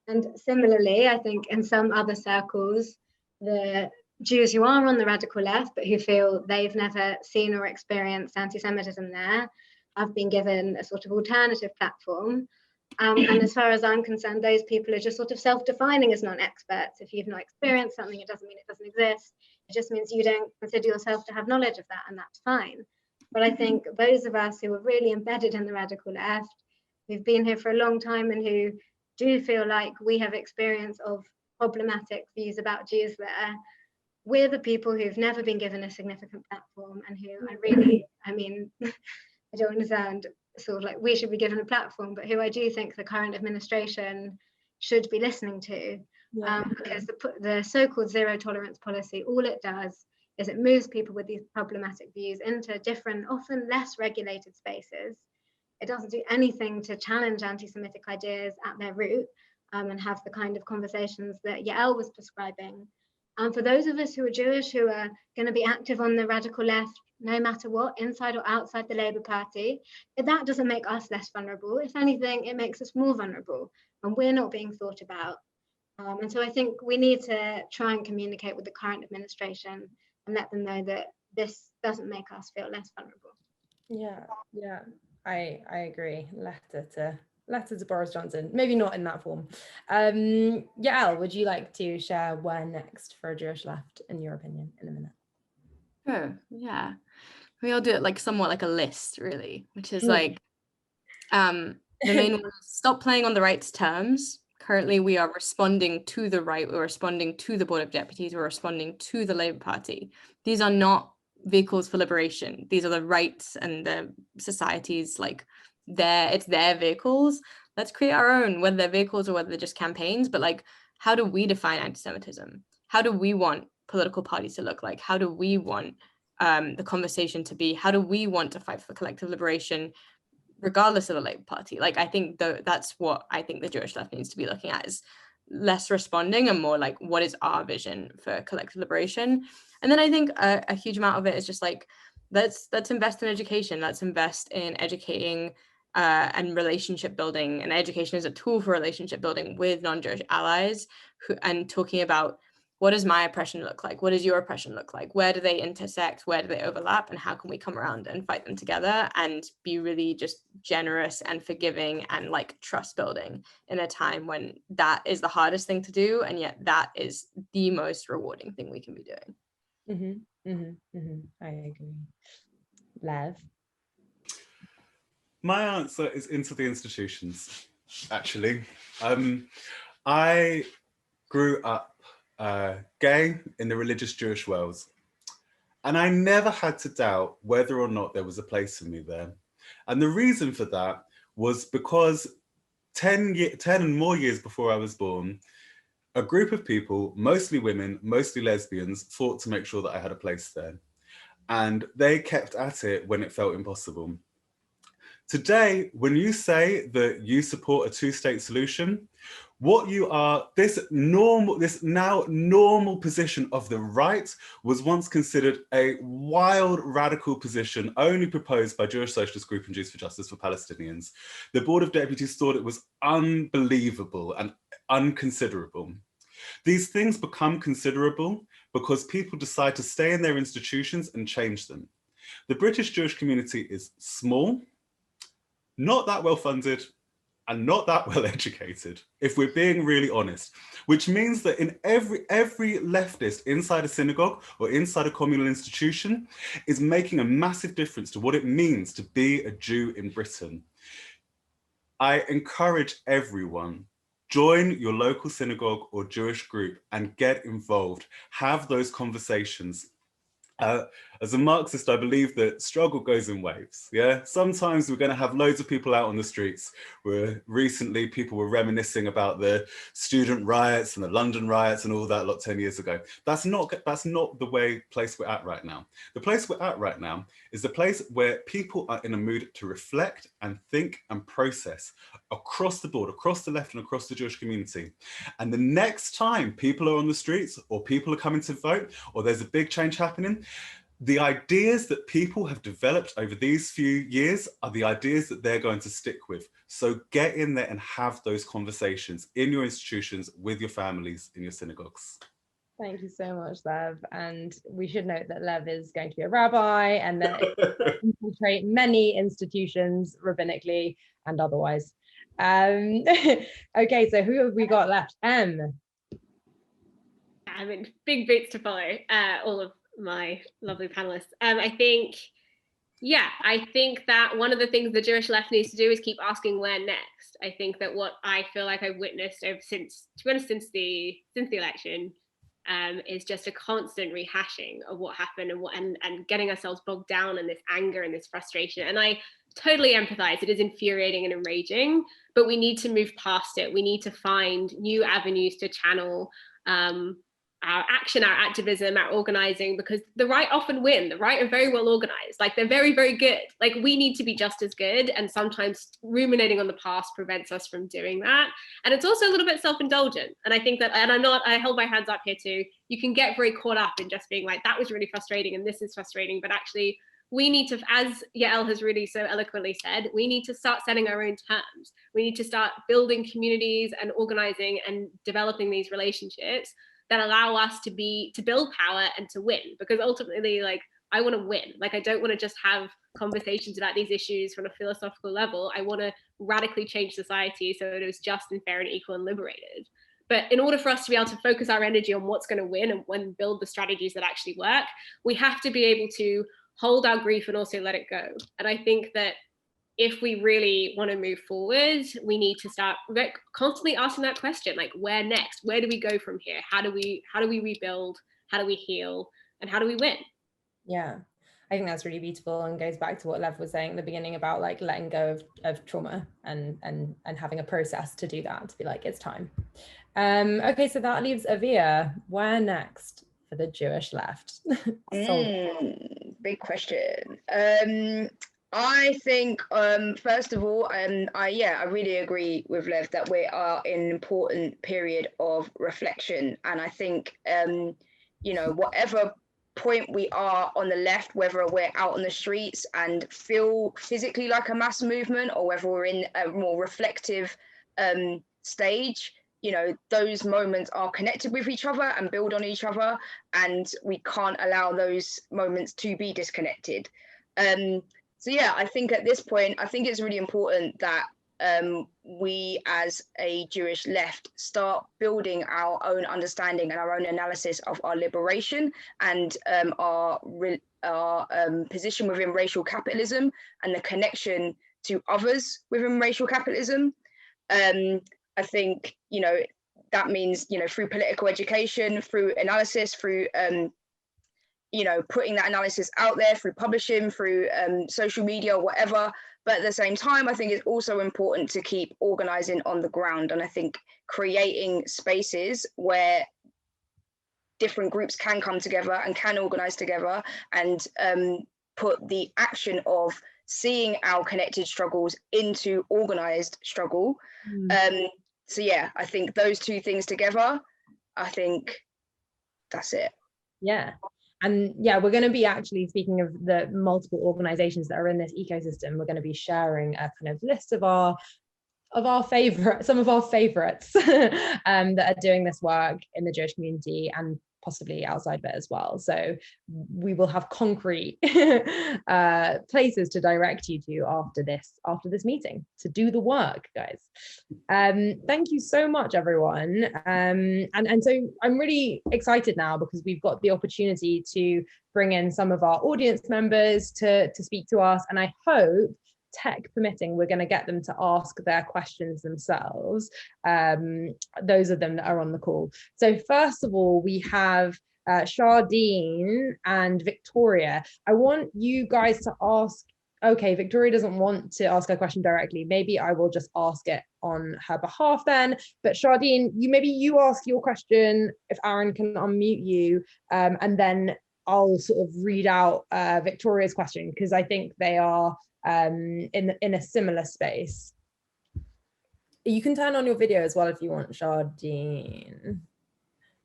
And similarly, I think in some other circles, the Jews who are on the radical left, but who feel they've never seen or experienced anti-Semitism there, have been given a sort of alternative platform. And as far as I'm concerned, those people are just sort of self-defining as non-experts. If you've not experienced something, it doesn't mean it doesn't exist. It just means you don't consider yourself to have knowledge of that, and that's fine. But I think those of us who are really embedded in the radical left, who've been here for a long time and who do feel like we have experience of problematic views about Jews there, we're the people who've never been given a significant platform, and who I mean, I don't want to sound sort of like we should be given a platform, but who I do think the current administration should be listening to. Because the so-called zero tolerance policy, all it does is it moves people with these problematic views into different, often less regulated spaces. It doesn't do anything to challenge anti-Semitic ideas at their root, and have the kind of conversations that Yael was prescribing. For those of us who are Jewish, who are going to be active on the radical left, no matter what, inside or outside the Labour Party, that doesn't make us less vulnerable. If anything, it makes us more vulnerable, and we're not being thought about. And so I think we need to try and communicate with the current administration and let them know that this doesn't make us feel less vulnerable. Yeah, I agree. Letter to Boris Johnson, maybe not in that form. Yael, would you like to share where next for a Jewish left, in your opinion, in a minute? Sure, yeah. We all do it like somewhat like a list, really, which is like the main one is stop playing on the right's terms. Currently, we are responding to the right, we're responding to the Board of Deputies, we're responding to the Labour Party. These are not vehicles for liberation. These are the rights and the societies, like it's their vehicles. Let's create our own, whether they're vehicles or whether they're just campaigns. But like, how do we define anti-Semitism? How do we want political parties to look like? How do we want the conversation to be? How do we want to fight for collective liberation, regardless of the Labour Party? Like, I think that's what I think the Jewish left needs to be looking at, is less responding and more like, what is our vision for collective liberation? And then I think a huge amount of it is just like, let's invest in education. Let's invest in educating and relationship building. And education is a tool for relationship building with non-Jewish allies, and talking about, what does my oppression look like? What does your oppression look like? Where do they intersect? Where do they overlap? And how can we come around and fight them together and be really just generous and forgiving and like trust building in a time when that is the hardest thing to do, and yet that is the most rewarding thing we can be doing. I agree. Lev? My answer is into the institutions, actually. I grew up gay in the religious Jewish world, and I never had to doubt whether or not there was a place for me there. And the reason for that was because 10 and more years before I was born, a group of people, mostly women, mostly lesbians, fought to make sure that I had a place there. And they kept at it when it felt impossible. Today, when you say that you support a two-state solution, what you are, this now normal position of the right was once considered a wild, radical position only proposed by Jewish Socialist Group and Jews for Justice for Palestinians. The Board of Deputies thought it was unbelievable and unconsiderable. These things become considerable because people decide to stay in their institutions and change them. The British Jewish community is small, not that well funded, and not that well educated, if we're being really honest, which means that in every leftist inside a synagogue or inside a communal institution is making a massive difference to what it means to be a Jew in Britain. I encourage everyone, join your local synagogue or Jewish group and get involved, have those conversations. As a Marxist, I believe that struggle goes in waves. Yeah, sometimes we're going to have loads of people out on the streets. Where recently people were reminiscing about the student riots and the London riots and all that 10 years ago. That's not the place we're at right now. The place we're at right now is the place where people are in a mood to reflect and think and process across the board, across the left and across the Jewish community. And the next time people are on the streets or people are coming to vote or there's a big change happening, the ideas that people have developed over these few years are the ideas that they're going to stick with. So get in there and have those conversations in your institutions, with your families, in your synagogues. Thank you so much, Lev. And we should note that Lev is going to be a rabbi and that it infiltrate many institutions rabbinically and otherwise. Okay, so who have we got left? I mean, big boots to follow, all of my lovely panelists. I think that one of the things the Jewish left needs to do is keep asking where next. I think that what I feel like I've witnessed since the election is just a constant rehashing of what happened and getting ourselves bogged down in this anger and this frustration. And I totally empathize. It is infuriating and enraging, but we need to move past it. We need to find new avenues to channel our action, our activism, our organizing, because the right often win. The right are very well organized. Like, they're very, very good. Like, we need to be just as good. And sometimes ruminating on the past prevents us from doing that. And it's also a little bit self-indulgent. And I think that, and I hold my hands up here too, you can get very caught up in just being like, that was really frustrating and this is frustrating. But actually, we need to, as Yael has really so eloquently said, we need to start setting our own terms. We need to start building communities and organizing and developing these relationships that allow us to build power and to win. Because ultimately, like, I want to win. Like, I don't want to just have conversations about these issues from a philosophical level. I want to radically change society so that it is just and fair and equal and liberated. But in order for us to be able to focus our energy on what's going to win and build the strategies that actually work, we have to be able to hold our grief and also let it go. And I think that if we really want to move forward, we need to start constantly asking that question, like, where next? Where do we go from here? How do we rebuild? How do we heal? And how do we win? Yeah, I think that's really beautiful and goes back to what Lev was saying at the beginning about like letting go of trauma and having a process to do that, to be like, it's time. Okay, so that leaves Aviah. Where next for the Jewish left? Big question. I think, first of all, I really agree with Lev that we are in an important period of reflection. And I think, whatever point we are on the left, whether we're out on the streets and feel physically like a mass movement, or whether we're in a more reflective stage, those moments are connected with each other and build on each other. And we can't allow those moments to be disconnected. So yeah, I think at this point, I think it's really important that we as a Jewish left start building our own understanding and our own analysis of our liberation and our position within racial capitalism and the connection to others within racial capitalism. I think, that means, through political education, through analysis, through putting that analysis out there, through publishing, through social media, whatever. But at the same time, I think it's also important to keep organizing on the ground. And I think creating spaces where different groups can come together and can organize together and put the action of seeing our connected struggles into organized struggle. So yeah, I think those two things together, I think that's it. Yeah. And yeah, we're going to be actually, speaking of the multiple organizations that are in this ecosystem, we're going to be sharing a kind of list of some of our favorites that are doing this work in the Jewish community and possibly outside of it as well. So we will have concrete places to direct you to after this meeting to do the work, guys. Thank you so much, everyone. And so I'm really excited now because we've got the opportunity to bring in some of our audience members to speak to us, and I hope, tech permitting, we're going to get them to ask their questions themselves, those of them that are on the call. So first of all, we have Shardine and Victoria. I want you guys to ask, okay, Victoria doesn't want to ask a question directly, maybe I will just ask it on her behalf then, but Shardine, you ask your question, if Aaron can unmute you, and then I'll sort of read out Victoria's question, because I think they are in a similar space. You can turn on your video as well if you want, Shardine.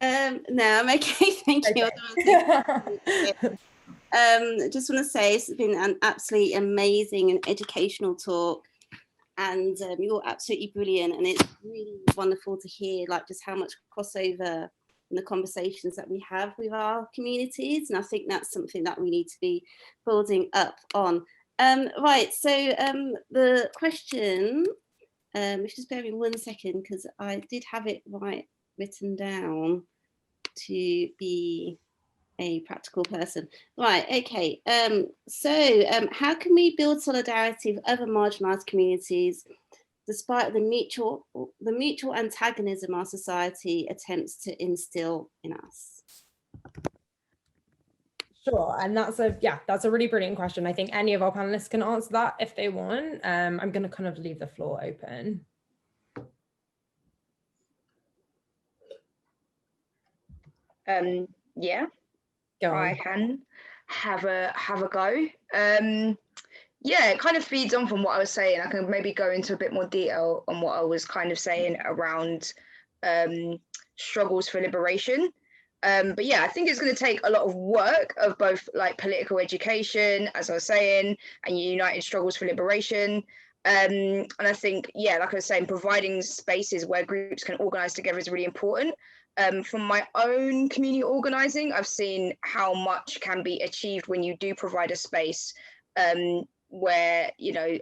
No, I'm okay, thank you. Just want to say it's been an absolutely amazing and educational talk, and you're absolutely brilliant, and it's really wonderful to hear like just how much crossover in the conversations that we have with our communities, and I think that's something that we need to be building up on. Right, so the question, if you just bear with me 1 second, because I did have it written down to be a practical person. Right, okay. So how can we build solidarity with other marginalised communities despite the mutual antagonism our society attempts to instill in us? Sure, and that's a really brilliant question. I think any of our panelists can answer that if they want. I'm going to kind of leave the floor open. Yeah, Go on. I can have a go. Yeah, it kind of feeds on from what I was saying. I can maybe go into a bit more detail on what I was kind of saying around struggles for liberation. But yeah, I think it's going to take a lot of work of both like political education, as I was saying, and united struggles for liberation. And I think, yeah, like I was saying, providing spaces where groups can organise together is really important. From my own community organising, I've seen how much can be achieved when you do provide a space where, you know,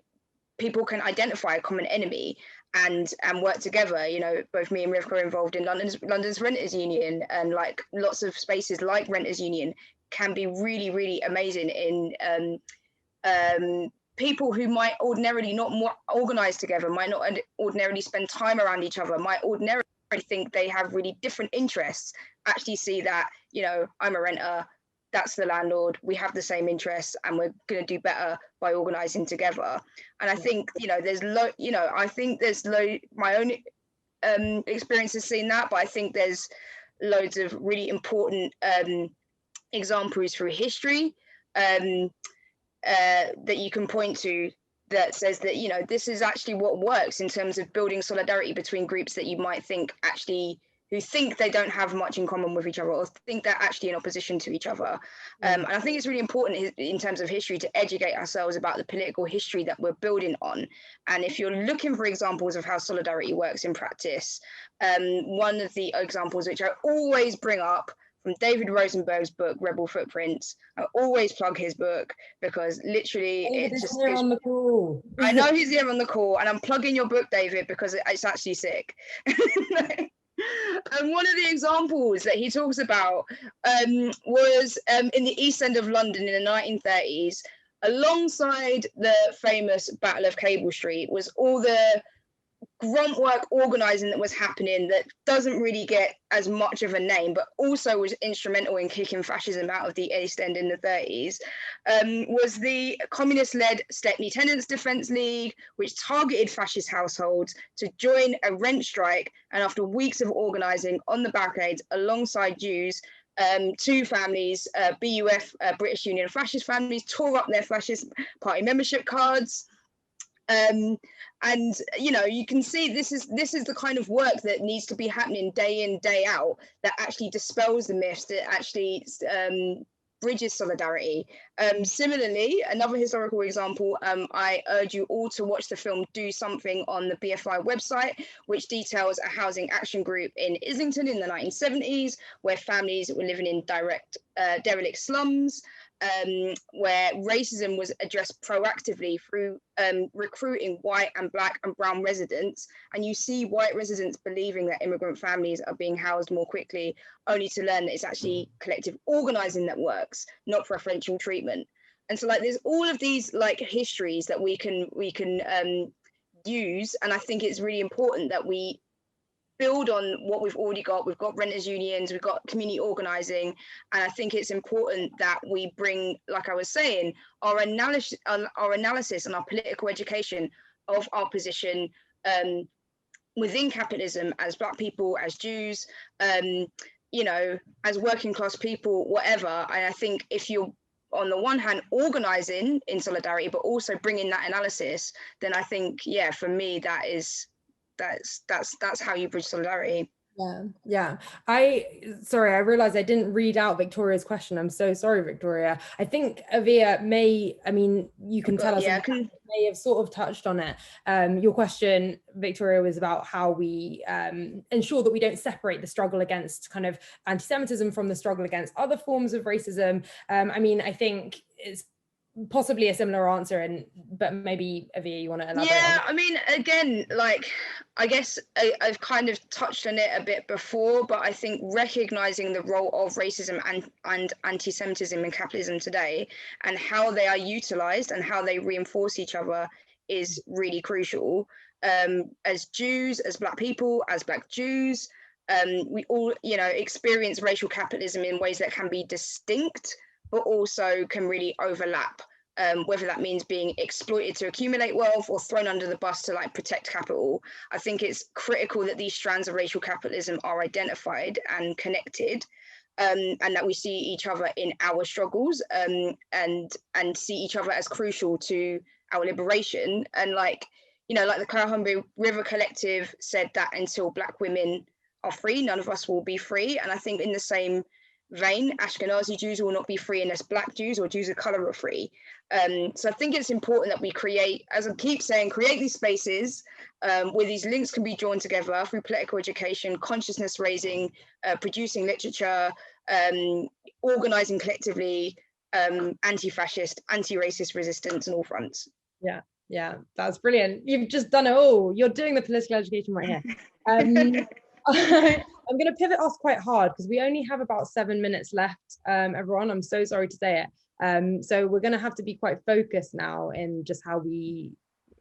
people can identify a common enemy and work together. You know, both me and Rivkah are involved in London's Renters Union, and like lots of spaces like Renters Union can be really, really amazing in people who might ordinarily not more organised together, might not ordinarily spend time around each other, might ordinarily think they have really different interests, actually see that, you know, I'm a renter, that's the landlord, we have the same interests, and we're going to do better by organising together. And I think, you know, my own experience has seen that, but I think there's loads of really important examples through history that you can point to that says that, you know, this is actually what works in terms of building solidarity between groups that you might think actually, who think they don't have much in common with each other, or think they're actually in opposition to each other. And I think it's really important in terms of history to educate ourselves about the political history that we're building on. And if you're looking for examples of how solidarity works in practice, one of the examples which I always bring up from David Rosenberg's book, Rebel Footprints. I always plug his book because literally it just gives... on the call. I know he's here on the call, and I'm plugging your book, David, because it's actually sick. And one of the examples that he talks about was in the East End of London in the 1930s, alongside the famous Battle of Cable Street, was all the grunt work organising that was happening that doesn't really get as much of a name, but also was instrumental in kicking fascism out of the East End in the 30s, was the communist-led Stepney Tenants Defence League, which targeted fascist households to join a rent strike. And after weeks of organising on the barricades alongside Jews, two families, BUF, British Union of Fascist Families, tore up their fascist party membership cards. And you know, you can see this is the kind of work that needs to be happening day in, day out, that actually dispels the myths, that actually bridges solidarity. Similarly, another historical example, I urge you all to watch the film Do Something on the BFI website, which details a housing action group in Islington in the 1970s, where families were living in derelict slums, where racism was addressed proactively through recruiting white and black and brown residents. And you see white residents believing that immigrant families are being housed more quickly, only to learn that it's actually collective organising that works, not preferential treatment. And so like there's all of these like histories that we can use, and I think it's really important that we build on what we've already got. We've got renters unions, we've got community organising, and I think it's important that we bring, like I was saying, our analysis and our political education of our position within capitalism as Black people, as Jews, you know, as working class people, whatever. And I think if you're on the one hand organising in solidarity, but also bringing that analysis, then I think, yeah, for me, that's how you bridge solidarity. Yeah. Sorry, I realized I didn't read out Victoria's question. I'm so sorry, Victoria. I think Aviah you can tell us, may have sort of touched on it. Your question, Victoria, was about how we ensure that we don't separate the struggle against kind of anti-Semitism from the struggle against other forms of racism. I think it's possibly a similar answer, but maybe Aviah, you want to elaborate on that? Again, I guess I've kind of touched on it a bit before, but I think recognizing the role of racism and anti-Semitism in capitalism today, and how they are utilized and how they reinforce each other, is really crucial. As Jews, as Black people, as Black Jews, we all, experience racial capitalism in ways that can be distinct, but also can really overlap. Whether that means being exploited to accumulate wealth or thrown under the bus to protect capital. I think it's critical that these strands of racial capitalism are identified and connected, and that we see each other in our struggles, and see each other as crucial to our liberation. And the Corahumbri River Collective said that until Black women are free, none of us will be free. And I think in the same vein, Ashkenazi Jews will not be free unless Black Jews or Jews of color are free. So I think it's important that we create, as I keep saying, create these spaces where these links can be drawn together through political education, consciousness raising, producing literature, organizing collectively, anti-fascist, anti-racist resistance on all fronts. Yeah, that's brilliant. You've just done it all. You're doing the political education right here. I'm going to pivot us quite hard because we only have about 7 minutes left, everyone. I'm so sorry to say it. So we're going to have to be quite focused now in just how we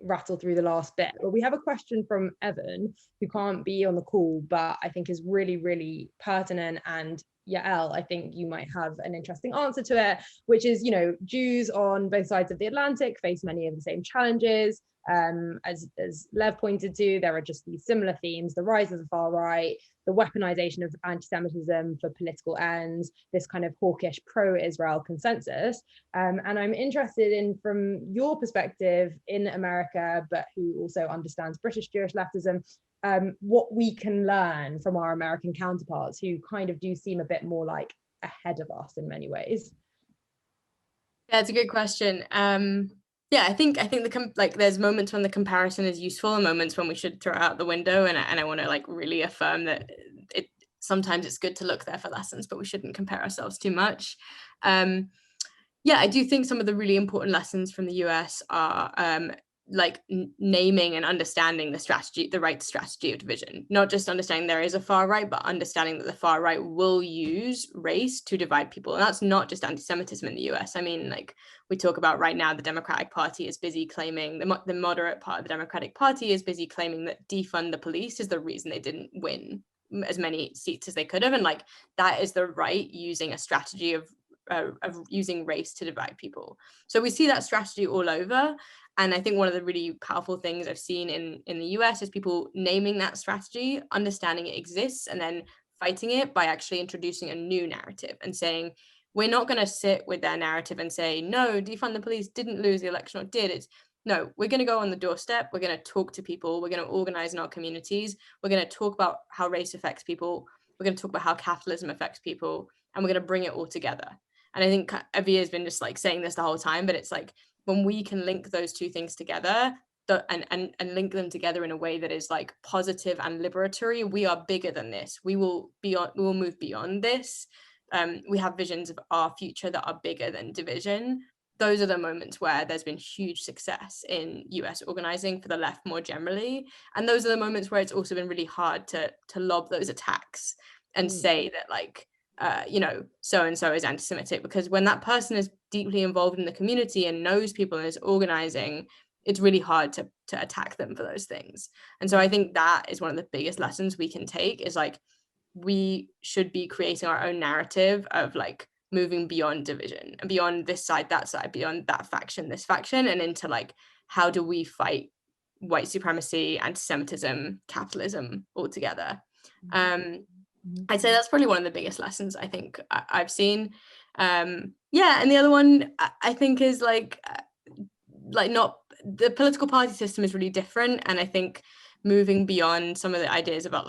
rattle through the last bit. But we have a question from Evan, who can't be on the call, but I think is really, really pertinent. And Yael, I think you might have an interesting answer to it, which is, Jews on both sides of the Atlantic face many of the same challenges. As Lev pointed to, there are just these similar themes: the rise of the far right, the weaponization of anti-Semitism for political ends, this kind of hawkish pro-Israel consensus. And I'm interested in, from your perspective in America, but who also understands British Jewish leftism, what we can learn from our American counterparts who kind of do seem a bit more like ahead of us in many ways. Yeah, it's a good question. I think there's moments when the comparison is useful and moments when we should throw it out the window, and I want to really affirm that sometimes it's good to look there for lessons, but we shouldn't compare ourselves too much. I do think some of the really important lessons from the US are naming and understanding the right strategy of division, not just understanding there is a far right, but understanding that the far right will use race to divide people. And that's not just anti-Semitism in the US. We talk about right now, the Democratic Party is busy claiming, the moderate part of the Democratic Party is busy claiming that defund the police is the reason they didn't win as many seats as they could have. And that is the right using a strategy of using race to divide people. So we see that strategy all over. And I think one of the really powerful things I've seen in the US is people naming that strategy, understanding it exists, and then fighting it by actually introducing a new narrative and saying, we're not going to sit with their narrative and say, no, defund the police didn't lose the election or did. No, we're going to go on the doorstep. We're going to talk to people. We're going to organize in our communities. We're going to talk about how race affects people. We're going to talk about how capitalism affects people. And we're going to bring it all together. And I think Aviah has been just saying this the whole time, but it's when we can link those two things together and link them together in a way that is positive and liberatory, we are bigger than this. We will move beyond this. We have visions of our future that are bigger than division. Those are the moments where there's been huge success in US organizing for the left more generally. And those are the moments where it's also been really hard to lob those attacks and say that so-and-so is anti-Semitic, because when that person is deeply involved in the community and knows people and is organizing, it's really hard to attack them for those things. And so I think that is one of the biggest lessons we can take is we should be creating our own narrative of moving beyond division and beyond this side, that side, beyond that faction, this faction, and into how do we fight white supremacy, anti-Semitism, capitalism all together. I'd say that's probably one of the biggest lessons I think I've seen. And the other one I think is not the political party system is really different, and I think moving beyond some of the ideas about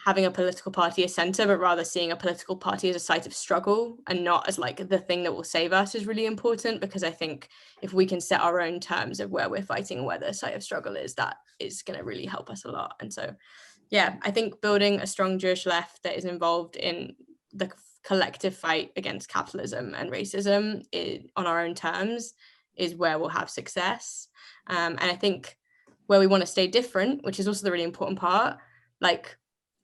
having a political party as centre, but rather seeing a political party as a site of struggle and not as like the thing that will save us is really important, because I think if we can set our own terms of where we're fighting and where the site of struggle is, that is going to really help us a lot. And so, yeah, I think building a strong Jewish left that is involved in the collective fight against capitalism and racism on our own terms is where we'll have success. And I think where we want to stay different, which is also the really important part, like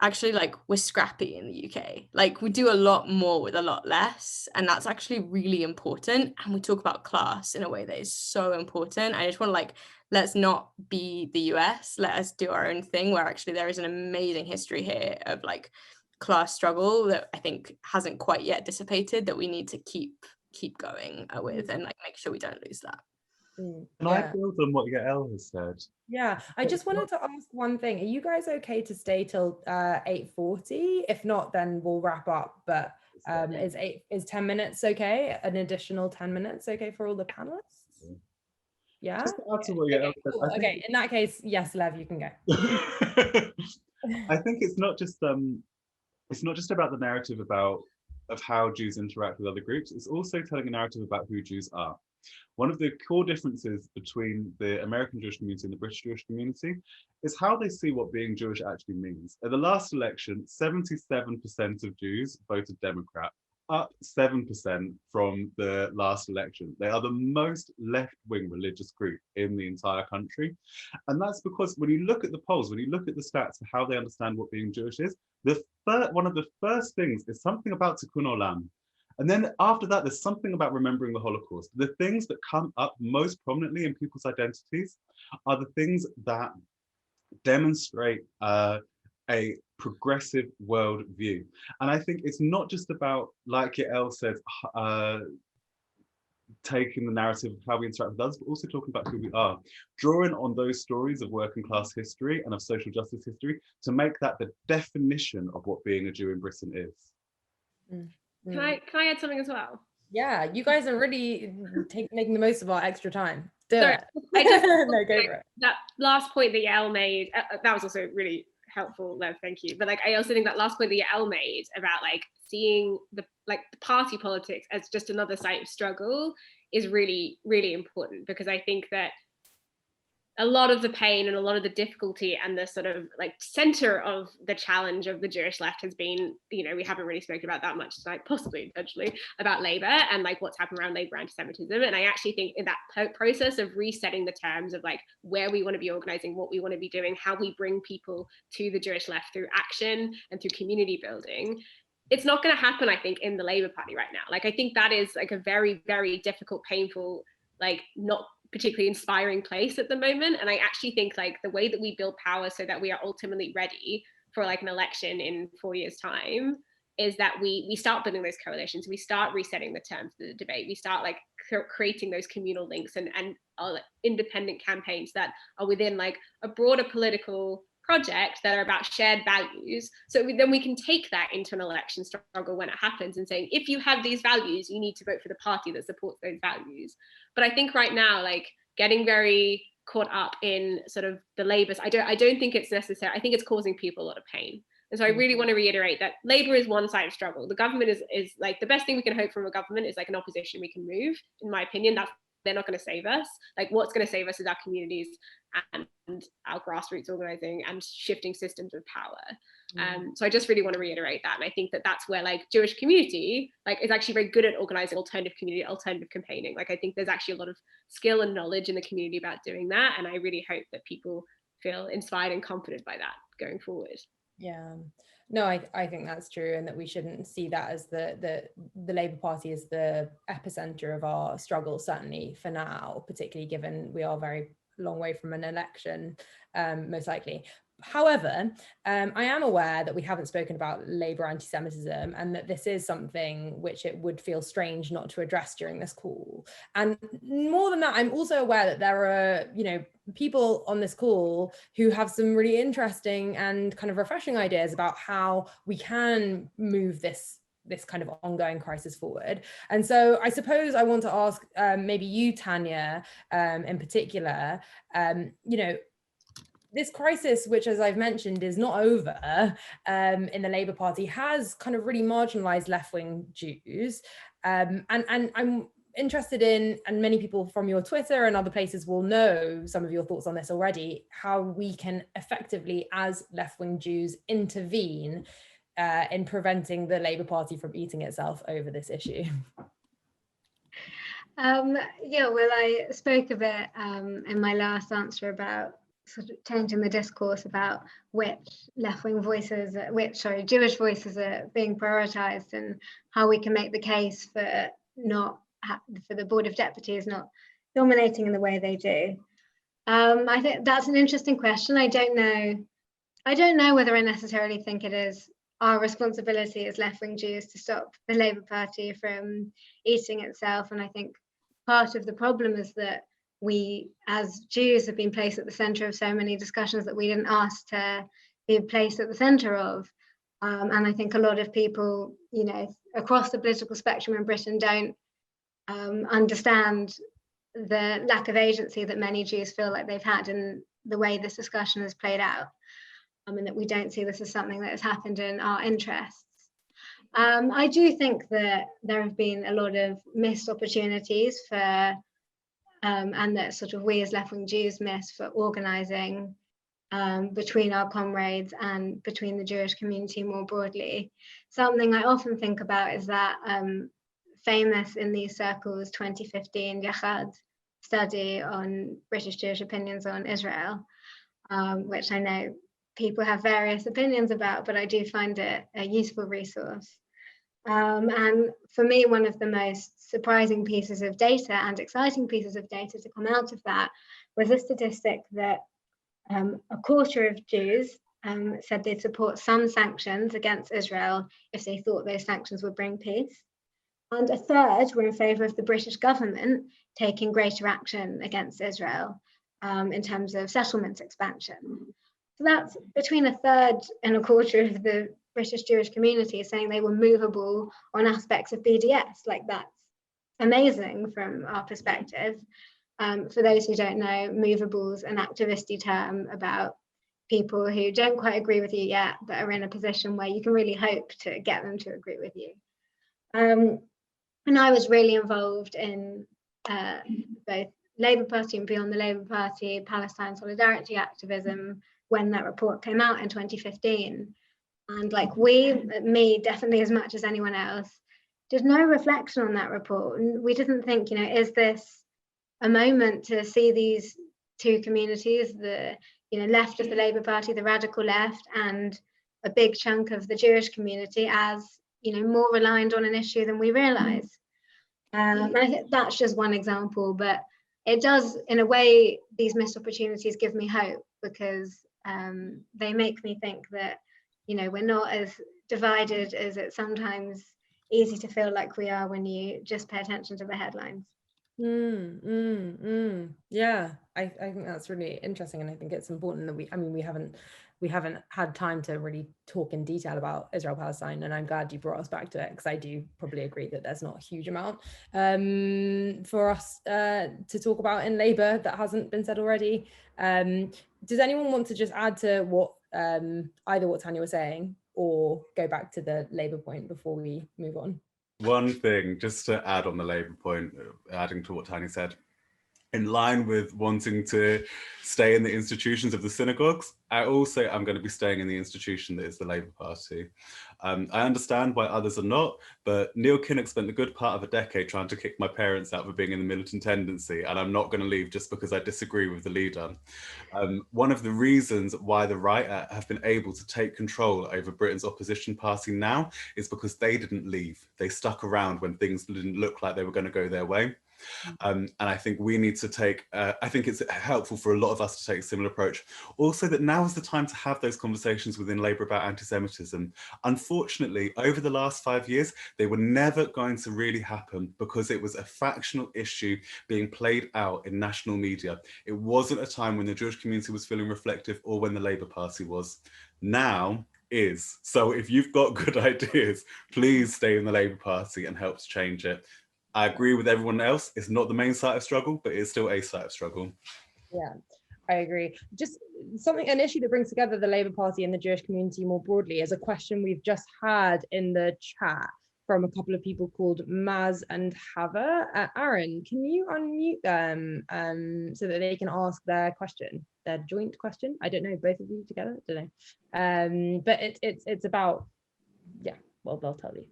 actually like we're scrappy in the UK. Like we do a lot more with a lot less, and that's actually really important. And we talk about class in a way that is so important. I just want to like, let's not be the US, let us do our own thing, where actually there is an amazing history here of like class struggle that I think hasn't quite yet dissipated, that we need to keep going with, and like make sure we don't lose that. Can I build on what Yael has said? Yeah, I just wanted to ask one thing. Are you guys okay to stay till 8:40? If not, then we'll wrap up. But is 10 minutes okay? An additional 10 minutes okay for all the panelists? Yeah. Just to add to what Yael said, cool. Okay, in that case, yes, Lev, you can go. I think it's not just about the narrative of how Jews interact with other groups. It's also telling a narrative about who Jews are. One of the core differences between the American Jewish community and the British Jewish community is how they see what being Jewish actually means. At the last election, 77% of Jews voted Democrat, up 7% from the last election. They are the most left-wing religious group in the entire country. And that's because when you look at the polls, when you look at the stats for how they understand what being Jewish is, one of the first things is something about Tikkun Olam. And then after that, there's something about remembering the Holocaust. The things that come up most prominently in people's identities are the things that demonstrate a progressive worldview. And I think it's not just about, like Yael said, taking the narrative of how we interact with others, but also talking about who we are, drawing on those stories of working class history and of social justice history to make that the definition of what being a Jew in Britain is. Can I add something as well? Yeah, you guys are really making the most of our extra time. Sorry, I just no, go for it. That last point that Yael made, that was also really helpful, Lev, thank you. But like, I also think that last point that Yael made about like seeing the party politics as just another site of struggle is really, really important, because I think that a lot of the pain and a lot of the difficulty and the sort of like center of the challenge of the Jewish left has been, you know, we haven't really spoken about that much tonight, possibly intentionally, about Labour and like what's happened around Labour anti-Semitism. And I actually think in that process of resetting the terms of like where we want to be organising, what we want to be doing, how we bring people to the Jewish left through action and through community building, it's not going to happen, I think, in the Labour Party right now. Like, I think that is like a very, very difficult, painful, like not particularly inspiring place at the moment. And I actually think like the way that we build power so that we are ultimately ready for like an election in 4 years' time is that we start building those coalitions, we start resetting the terms of the debate, we start like creating those communal links and independent campaigns that are within like a broader political project that are about shared values. So then we can take that into an election struggle when it happens and saying, if you have these values, you need to vote for the party that supports those values. But I think right now, like getting very caught up in sort of the Labour's, I don't think it's necessary. I think it's causing people a lot of pain. And so I really want to reiterate that Labour is one side of struggle. The government is like, the best thing we can hope from a government is like an opposition we can move, in my opinion. They're not going to save us. Like, what's going to save us is our communities and our grassroots organising and shifting systems of power. So I just really want to reiterate that. And I think that that's where like Jewish community like is actually very good at organising alternative community, alternative campaigning. Like, I think there's actually a lot of skill and knowledge in the community about doing that. And I really hope that people feel inspired and confident by that going forward. Yeah, no, I think that's true, and that we shouldn't see that as the Labour Party as the epicenter of our struggle, certainly for now, particularly given we are very long way from an election, most likely. However, I am aware that we haven't spoken about Labour anti-Semitism, and that this is something which it would feel strange not to address during this call. And more than that, I'm also aware that there are, you know, people on this call who have some really interesting and kind of refreshing ideas about how we can move this kind of ongoing crisis forward. And so I suppose I want to ask maybe you, Tania, in particular, you know, this crisis, which, as I've mentioned, is not over in the Labour Party, has kind of really marginalised left-wing Jews. And I'm interested in, and many people from your Twitter and other places will know some of your thoughts on this already, how we can effectively, as left-wing Jews, intervene in preventing the Labour Party from eating itself over this issue. Yeah, well, I spoke a bit in my last answer about sort of changing the discourse about which left-wing voices, Jewish voices are being prioritised, and how we can make the case for the Board of Deputies not dominating in the way they do. I think that's an interesting question. I don't know whether I necessarily think it is our responsibility as left-wing Jews to stop the Labour Party from eating itself. And I think part of the problem is that we as Jews have been placed at the centre of so many discussions that we didn't ask to be placed at the centre of. And I think a lot of people, you know, across the political spectrum in Britain don't understand the lack of agency that many Jews feel like they've had in the way this discussion has played out. And that we don't see this as something that has happened in our interests. I do think that there have been a lot of missed opportunities for, and that sort of we as left-wing Jews miss for organising between our comrades and between the Jewish community more broadly. Something I often think about is that famous in these circles 2015 Yachad study on British Jewish opinions on Israel, which I know people have various opinions about, but I do find it a useful resource. And for me, one of the most surprising pieces of data and exciting pieces of data to come out of that was a statistic that a quarter of Jews said they'd support some sanctions against Israel if they thought those sanctions would bring peace. And a third were in favour of the British government taking greater action against Israel in terms of settlement expansion. So that's between a third and a quarter of the British Jewish community saying they were movable on aspects of BDS. Like, that's amazing from our perspective. For those who don't know, movable's an activisty term about people who don't quite agree with you yet, but are in a position where you can really hope to get them to agree with you. And I was really involved in both Labour Party and beyond the Labour Party, Palestine solidarity activism, when that report came out in 2015. And like me definitely as much as anyone else, did no reflection on that report. And we didn't think, you know, is this a moment to see these two communities, the left of the Labour Party, the radical left, and a big chunk of the Jewish community as, you know, more reliant on an issue than we realise. And I think that's just one example, but it does, in a way, these missed opportunities give me hope, because they make me think that, you know, we're not as divided as it's sometimes easy to feel like we are when you just pay attention to the headlines. Yeah, I think that's really interesting, and I think it's important that we haven't had time to really talk in detail about Israel Palestine, and I'm glad you brought us back to it, because I do probably agree that there's not a huge amount for us to talk about in Labour that hasn't been said already. Does anyone want to just add to what either what Tania was saying or go back to the Labour point before we move on? One thing, just to add on the Labour point, adding to what Tania said, in line with wanting to stay in the institutions of the synagogues, I also am going to be staying in the institution that is the Labour Party. I understand why others are not, but Neil Kinnock spent a good part of a decade trying to kick my parents out for being in the militant tendency, and I'm not going to leave just because I disagree with the leader. One of the reasons why the right have been able to take control over Britain's opposition party now is because they didn't leave. They stuck around when things didn't look like they were going to go their way. And I think we need to take, I think it's helpful for a lot of us to take a similar approach. Also, that now is the time to have those conversations within Labour about anti-Semitism. Unfortunately, over the last 5 years, they were never going to really happen because it was a factional issue being played out in national media. It wasn't a time when the Jewish community was feeling reflective or when the Labour Party was. Now is. So if you've got good ideas, please stay in the Labour Party and help to change it. I agree with everyone else. It's not the main site of struggle, but it's still a site of struggle. Yeah. I agree. Just an issue that brings together the Labour Party and the Jewish community more broadly is a question we've just had in the chat from a couple of people called Maz and Hava. Aaron, can you unmute them so that they can ask their question, their joint question? I don't know, both of you together? I don't know. But it's about, yeah, well, they'll tell you.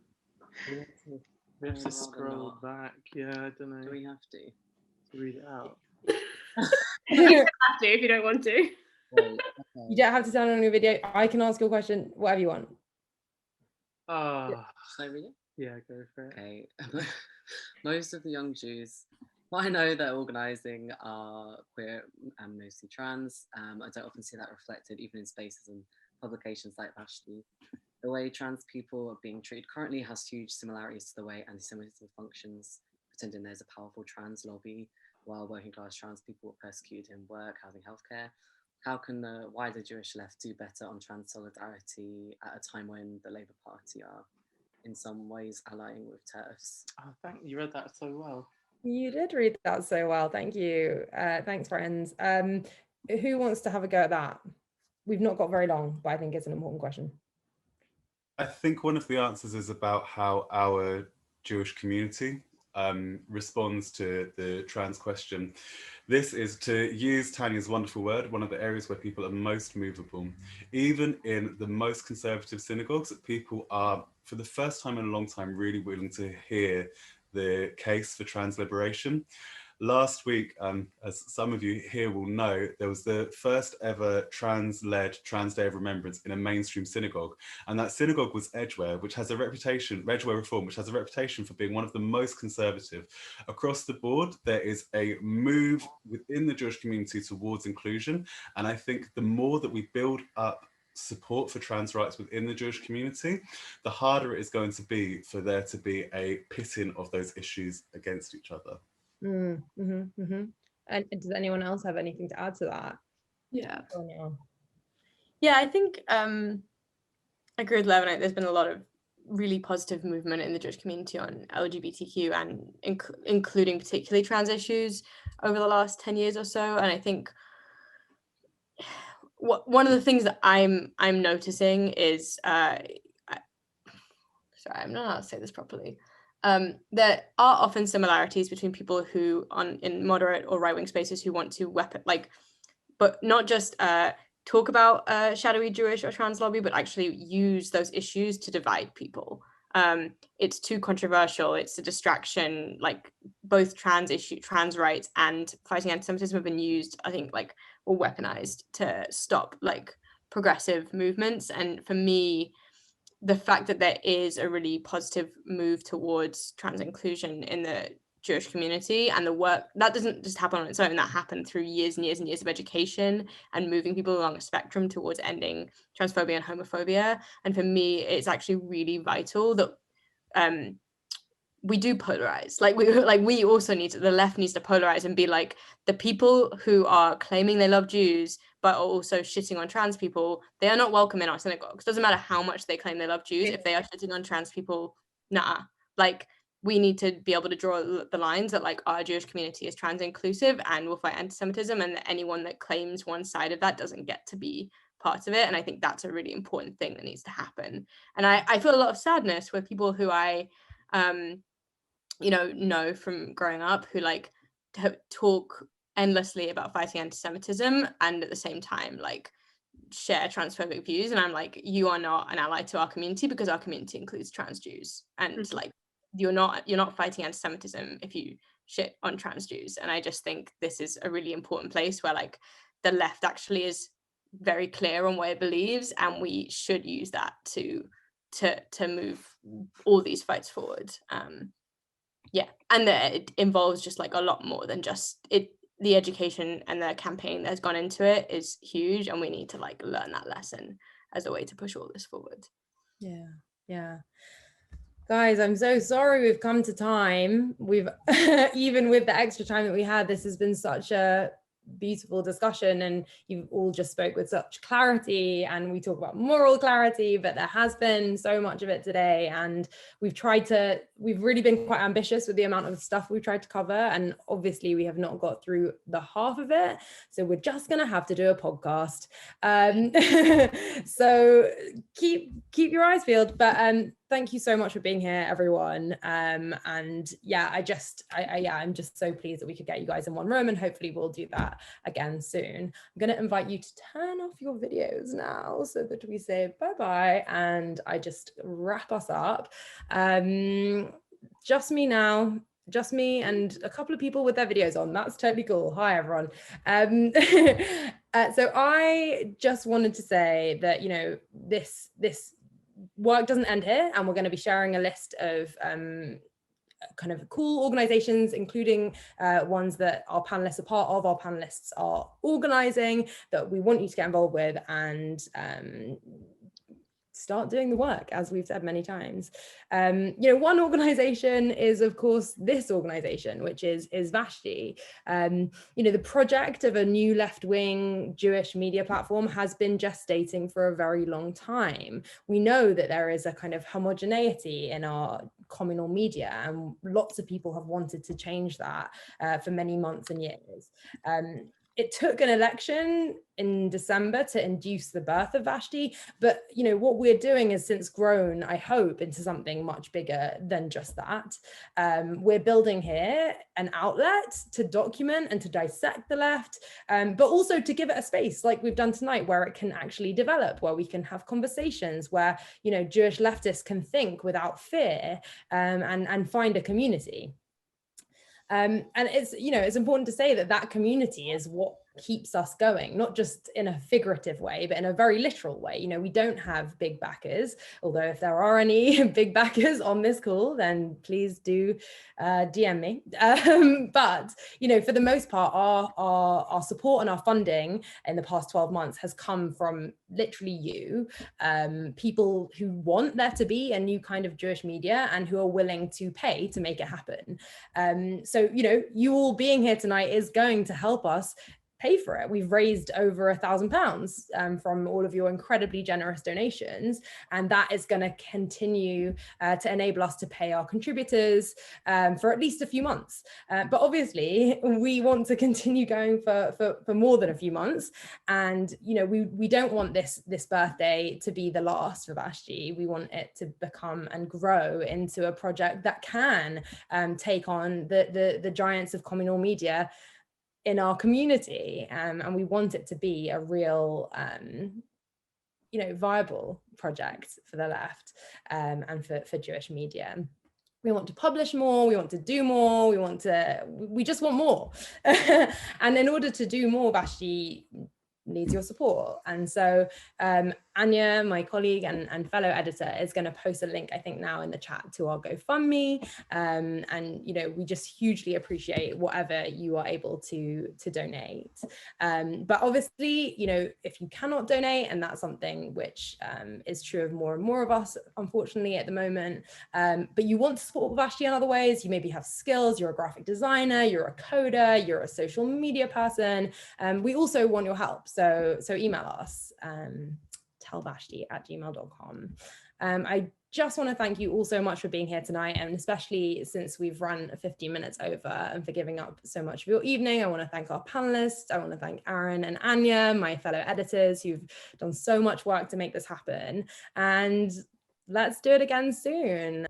We have to scroll back. Yeah, I don't know. Do we have to read it out? You don't have to if you don't want to. Wait, okay. You don't have to turn on your video. I can ask your question, whatever you want. Should I read it? Yeah, go for it. Okay. Most of the young Jews, well, I know that organising are queer and mostly trans. I don't often see that reflected even in spaces and publications like Vashti. The way trans people are being treated currently has huge similarities to the way anti-Semitism functions, pretending there's a powerful trans lobby while working class trans people are persecuted in work, housing, healthcare. How can the wider Jewish left do better on trans solidarity at a time when the Labour Party are in some ways allying with TERFs? Oh, thank you. Read that so well. You did read that so well. Thank you. Thanks, friends. Who wants to have a go at that? We've not got very long, but I think it's an important question. I think one of the answers is about how our Jewish community responds to the trans question. This is, to use Tania's wonderful word, one of the areas where people are most movable. Even in the most conservative synagogues, people are, for the first time in a long time, really willing to hear the case for trans liberation. Last week, as some of you here will know, there was the first ever trans-led Trans Day of Remembrance in a mainstream synagogue. And that synagogue was Edgware, which has a reputation, Edgware Reform, which has a reputation for being one of the most conservative. Across the board, there is a move within the Jewish community towards inclusion. And I think the more that we build up support for trans rights within the Jewish community, the harder it is going to be for there to be a pitting of those issues against each other. And does anyone else have anything to add to that? Yeah. Oh, no. Yeah, I think I agree with Lev. There's been a lot of really positive movement in the Jewish community on LGBTQ and including particularly trans issues over the last 10 years or so. And I think one of the things that I'm noticing is sorry, I'm not allowed to say this properly. There are often similarities between people who in moderate or right-wing spaces who want to but not just talk about shadowy Jewish or trans lobby, but actually use those issues to divide people. It's too controversial. It's a distraction. Like both trans rights and fighting anti-Semitism have been used, I think, or weaponized to stop progressive movements. And for me, the fact that there is a really positive move towards trans inclusion in the Jewish community and the work that doesn't just happen on its own, that happened through years and years and years of education and moving people along a spectrum towards ending transphobia and homophobia. And for me, it's actually really vital that we do polarize. We also the left needs to polarize and be like, the people who are claiming they love Jews but are also shitting on trans people, they are not welcome in our synagogues. Doesn't matter how much they claim they love Jews. If they are shitting on trans people, nah. We need to be able to draw the lines that our Jewish community is trans inclusive and will fight anti-Semitism, and that anyone that claims one side of that doesn't get to be part of it. And I think that's a really important thing that needs to happen. And I feel a lot of sadness with people who I know from growing up who talk endlessly about fighting anti-Semitism and at the same time share transphobic views, and I'm like, you are not an ally to our community because our community includes trans Jews, and you're not fighting anti-Semitism if you shit on trans Jews. And I just think this is a really important place where the left actually is very clear on what it believes, and we should use that to move all these fights forward. And that it involves just a lot more than just it. The education and the campaign that's gone into it is huge, and we need to learn that lesson as a way to push all this forward. Yeah. Guys, I'm so sorry we've come to time. We've even with the extra time that we had, this has been such a beautiful discussion, and you all just spoke with such clarity, and we talk about moral clarity, but there has been so much of it today, and we've tried to we've really been quite ambitious with the amount of stuff we've tried to cover, and obviously we have not got through the half of it, so we're just gonna have to do a podcast. So keep your eyes peeled, but thank you so much for being here, everyone. And yeah, I'm just so pleased that we could get you guys in one room, and hopefully we'll do that again soon. I'm going to invite you to turn off your videos now so that we say bye-bye, and I just wrap us up. Just me now, just me and a couple of people with their videos on. That's totally cool. Hi, everyone. So I just wanted to say that, you know, this work doesn't end here, and we're going to be sharing a list of kind of cool organizations, including ones that our panelists are part of, our panelists are organizing, that we want you to get involved with and start doing the work, as we've said many times. You know, one organization is, of course, this organization, which is Vashti. You know, the project of a new left-wing Jewish media platform has been gestating for a very long time. We know that there is a kind of homogeneity in our communal media, and lots of people have wanted to change that for many months and years. It took an election in December to induce the birth of Vashti, but you know what we're doing has since grown, I hope, into something much bigger than just that. We're building here an outlet to document and to dissect the left, but also to give it a space like we've done tonight, where it can actually develop, where we can have conversations, where, you know, Jewish leftists can think without fear, and find a community. And it's, you know, it's important to say that that community is what keeps us going, not just in a figurative way, but in a very literal way. You know, we don't have big backers, although if there are any big backers on this call, then please do DM me. But, you know, for the most part, our support and our funding in the past 12 months has come from literally you, people who want there to be a new kind of Jewish media and who are willing to pay to make it happen. So, you know, you all being here tonight is going to help us pay for it. We've raised over £1,000 from all of your incredibly generous donations, and that is going to continue to enable us to pay our contributors for at least a few months. But obviously, we want to continue going for more than a few months, and you know, we don't want this birthday to be the last for Vashti. We want it to become and grow into a project that can take on the giants of communal media in our community, and we want it to be a real you know, viable project for the left, and for Jewish media. We want to publish more, we want to do more, we just want more. And in order to do more, Vashti needs your support. And so Anya, my colleague and fellow editor, is going to post a link, I think now in the chat, to our GoFundMe. And you know, we just hugely appreciate whatever you are able to donate. But obviously, you know, if you cannot donate, and that's something which is true of more and more of us, unfortunately, at the moment, but you want to support Vashti in other ways, you maybe have skills, you're a graphic designer, you're a coder, you're a social media person, we also want your help. So email us, tellvashti@gmail.com. I just want to thank you all so much for being here tonight, and especially since we've run 15 minutes over, and for giving up so much of your evening. I want to thank our panelists. I want to thank Aaron and Anya, my fellow editors, who've done so much work to make this happen. And let's do it again soon.